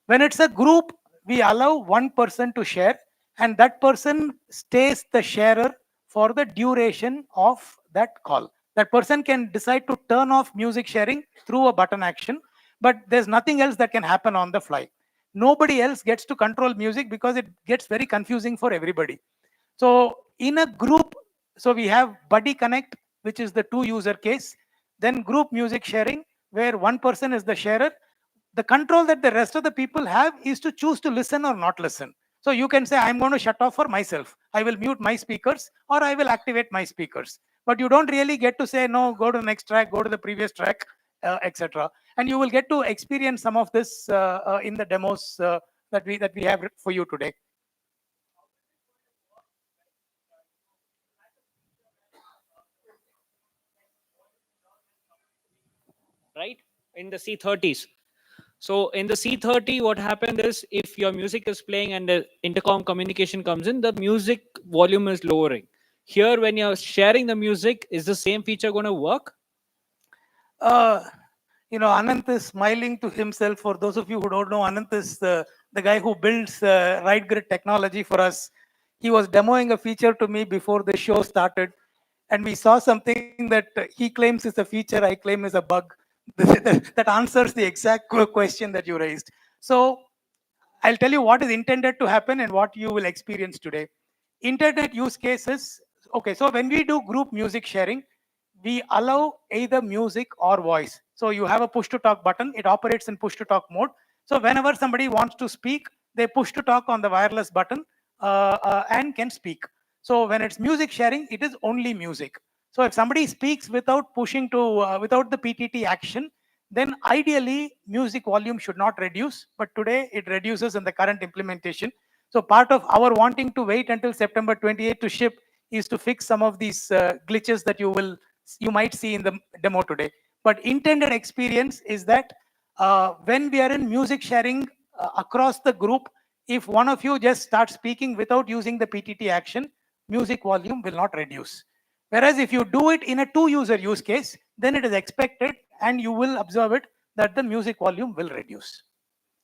Speaker 3: When it's a group, we allow one person to share, and that person stays the sharer for the duration of that call. That person can decide to turn off music sharing through a button action, but there's nothing else that can happen on the fly. Nobody else gets to control music because it gets very confusing for everybody. So in a group, so we have Buddy Connect, which is the two user case, then group music sharing, where one person is the sharer. The control that the rest of the people have is to choose to listen or not listen. So you can say, I'm going to shut off for myself. I will mute my speakers or I will activate my speakers. But you don't really get to say, no, go to the next track, go to the previous track, etc. And you will get to experience some of this in the demos that we have for you today.
Speaker 4: Right, in the C30s. So in the C30, what happened is if your music is playing and the intercom communication comes in, the music volume is lowering. Here, when you're sharing the music, is the same feature going to work?
Speaker 3: Uh, Anant is smiling to himself. For those of you who don't know, Anant is the guy who builds Right Grid technology for us. He was demoing a feature to me before the show started, and we saw something that he claims is a feature, I claim is a bug. That answers the exact question that you raised. So I'll tell you what is intended to happen and what you will experience today. Internet use cases. Okay, so when we do group music sharing, we allow either music or voice. So you have a push to talk button, it operates in push to talk mode. So whenever somebody wants to speak, they push to talk on the wireless button and can speak. So when it's music sharing, it is only music. So if somebody speaks without pushing to, without the PTT action, then ideally music volume should not reduce, but today it reduces in the current implementation. So part of our wanting to wait until September 28 to ship is to fix some of these glitches that you might see in the demo today. But intended experience is that when we are in music sharing across the group, if one of you just starts speaking without using the PTT action, music volume will not reduce. Whereas if you do it in a two-user use case, then it is expected and you will observe it that the music volume will reduce.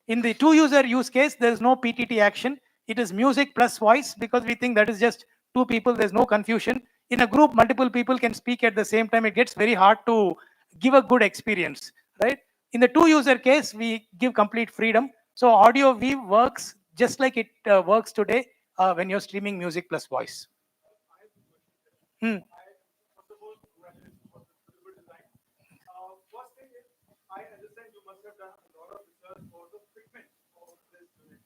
Speaker 3: In the two-user use case, there is no PTT action. It is music plus voice because we think that is just two people. There's no confusion. In a group, multiple people can speak at the same time. It gets very hard to give a good experience, right? In the two-user case, we give complete freedom. So audio weave works just like it works today when you're streaming music plus voice. Hmm.
Speaker 1: First thing is, I understand you must have done a lot of research for the fitment of this unit.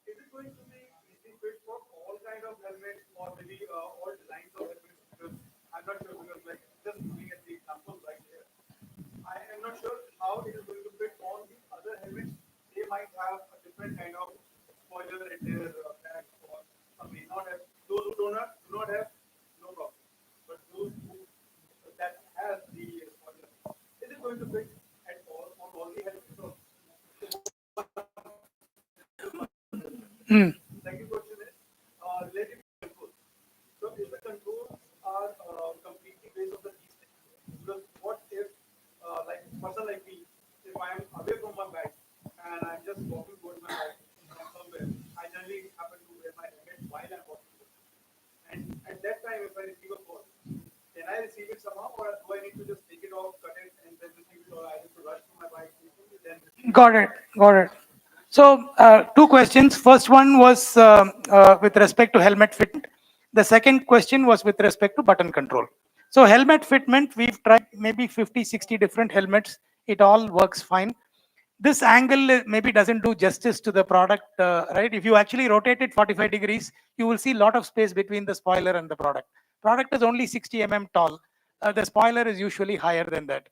Speaker 1: Is it going to be easy fit for all kind of helmets or maybe all designs of helmets? Because I'm not sure because like just looking at the example right here, I am not sure how it is going to fit on the other helmets. They might have a different kind of spoiler in their back or some may not have. Those who do not have, no problem. But those who that has the spoiler, is it going to fit at all on all the helmets? So, second question is related to control. So if the controls are completely based on the keystic, because what if, like person like me, if I am away from my bike and I'm just walking towards my bike from somewhere, I generally happen to wear my helmet while I'm walking. And at that time, if I receive a call, can I receive it somehow, or do I need to just take it off, cut it, and then receive it, or I need to rush to my bike, then receive it?
Speaker 3: Got it. Got it. So, two questions. First one was with respect to helmet fitment. The second question was with respect to button control. So, helmet fitment, we've tried maybe 50, 60 different helmets. It all works fine. This angle maybe doesn't do justice to the product, right? If you actually rotate it 45 degrees, you will see a lot of space between the spoiler and the product. Product is only 60 tall. The spoiler is usually higher than that.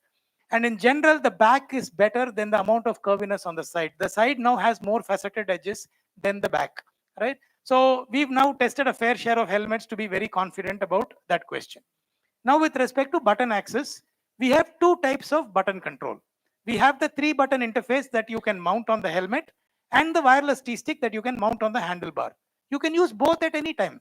Speaker 3: And in general, the back is better than the amount of curviness on the side. The side now has more faceted edges than the back, right? So we've now tested a fair share of helmets to be very confident about that question. Now, with respect to button access, we have two types of button control. We have the 3-button interface that you can mount on the helmet and the wireless T-stick that you can mount on the handlebar. You can use both at any time,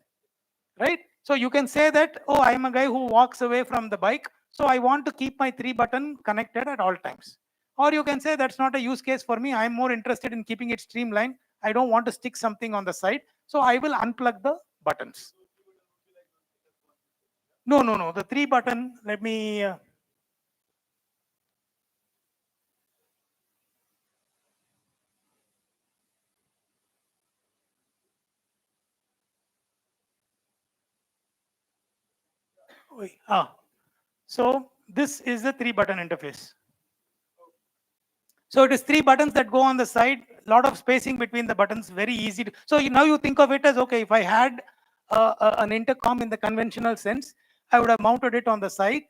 Speaker 3: right? So you can say that, oh, I am a guy who walks away from the bike, so I want to keep my 3-button connected at all times. Or you can say that's not a use case for me. I'm more interested in keeping it streamlined. I don't want to stick something on the side, so I will unplug the buttons. No, no, no. The 3-button, let me. So this is the 3-button interface. So it is 3 buttons that go on the side, lot of spacing between the buttons, very easy. So now you think of it as, okay, if I had an intercom in the conventional sense, I would have mounted it on the side.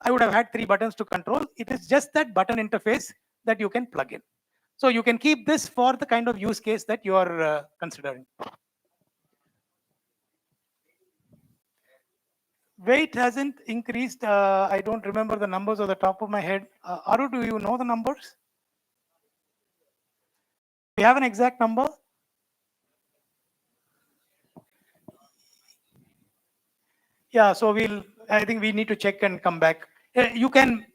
Speaker 3: I would have had 3 buttons to control. It is just that button interface that you can plug in. So you can keep this for the kind of use case that you are considering. Weight hasn't increased. I don't remember the numbers off the top of my head. Aru, do you know the numbers? you have an exact number? Yeah, so I think we need to check and come back. You can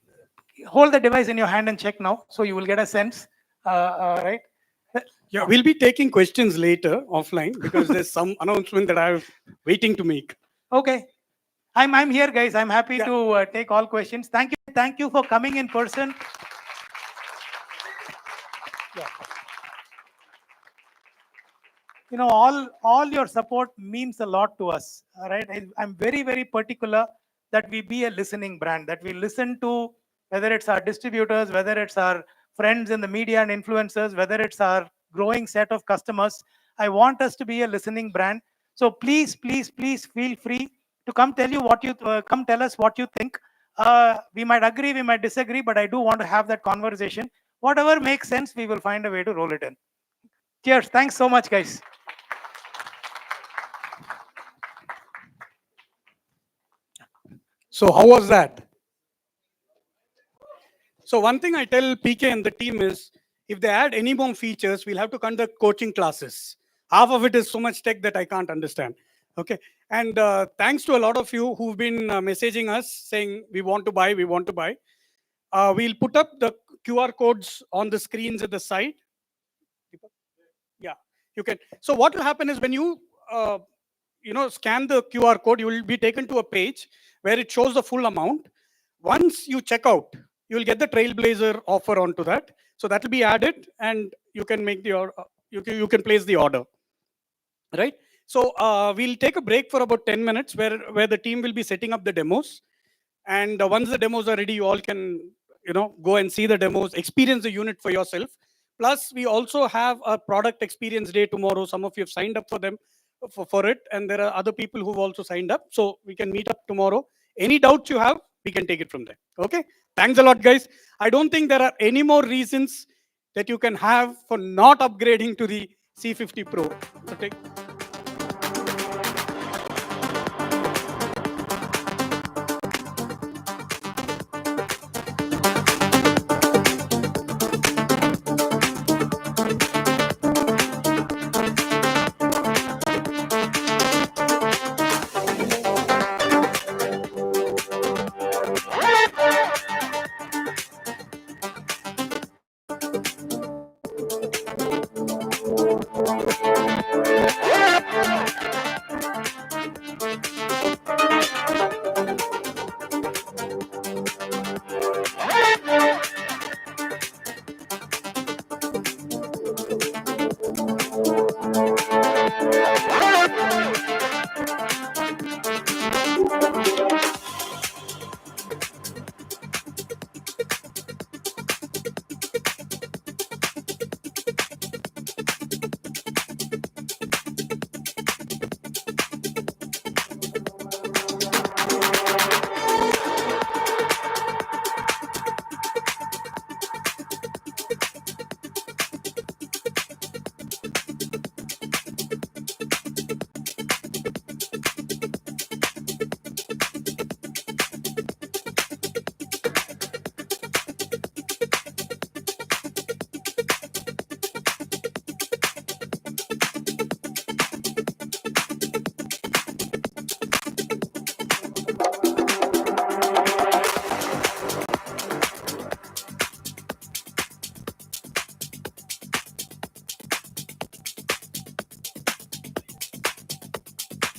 Speaker 3: hold the device in your hand and check now, so you will get a sense, right?
Speaker 1: Yeah, we'll be taking questions later offline because there's some announcement that I'm waiting to make.
Speaker 3: Okay. I'm here, guys. I'm happy
Speaker 1: Yeah.
Speaker 3: to take all questions. Thank you for coming in person. Yeah. You know, all your support means a lot to us. All right. I'm very particular that we be a listening brand, that we listen to, whether it's our distributors, whether it's our friends in the media and influencers, whether it's our growing set of customers. I want us to be a listening brand. So please feel free to come tell us what you think. We might agree, we might disagree, but I do want to have that conversation. Whatever makes sense, we will find a way to roll it in. Cheers. Thanks so much, guys.
Speaker 1: So how was that? So one thing I tell PK and the team is, if they add any more features, we'll have to conduct coaching classes. Half of it is so much tech that I can't understand. Okay. And thanks to a lot of you who've been messaging us saying, we want to buy, we want to buy. We'll put up the QR codes on the screens at the side. Yeah, you can. So what will happen is when you scan the QR code, you will be taken to a page where it shows the full amount. Once you check out, you will get the Trailblazer offer onto that. So that will be added, and you can make the you can place the order. Right. So we'll take a break for about 10 minutes where the team will be setting up the demos. And once the demos are ready, you all can go and see the demos, experience the unit for yourself. Plus, we also have a product experience day tomorrow. Some of you have signed up for them for it, and there are other people who've also signed up. So we can meet up tomorrow. Any doubts you have, we can take it from there. Okay. Thanks a lot, guys. I don't think there are any more reasons that you can have for not upgrading to the C50 Pro. Okay.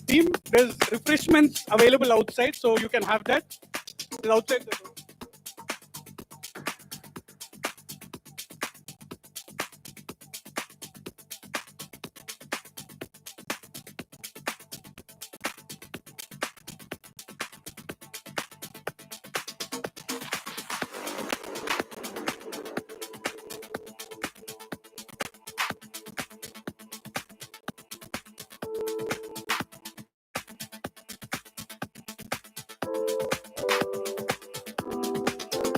Speaker 1: Team, there's refreshments available outside, so you can have that. It's outside the door.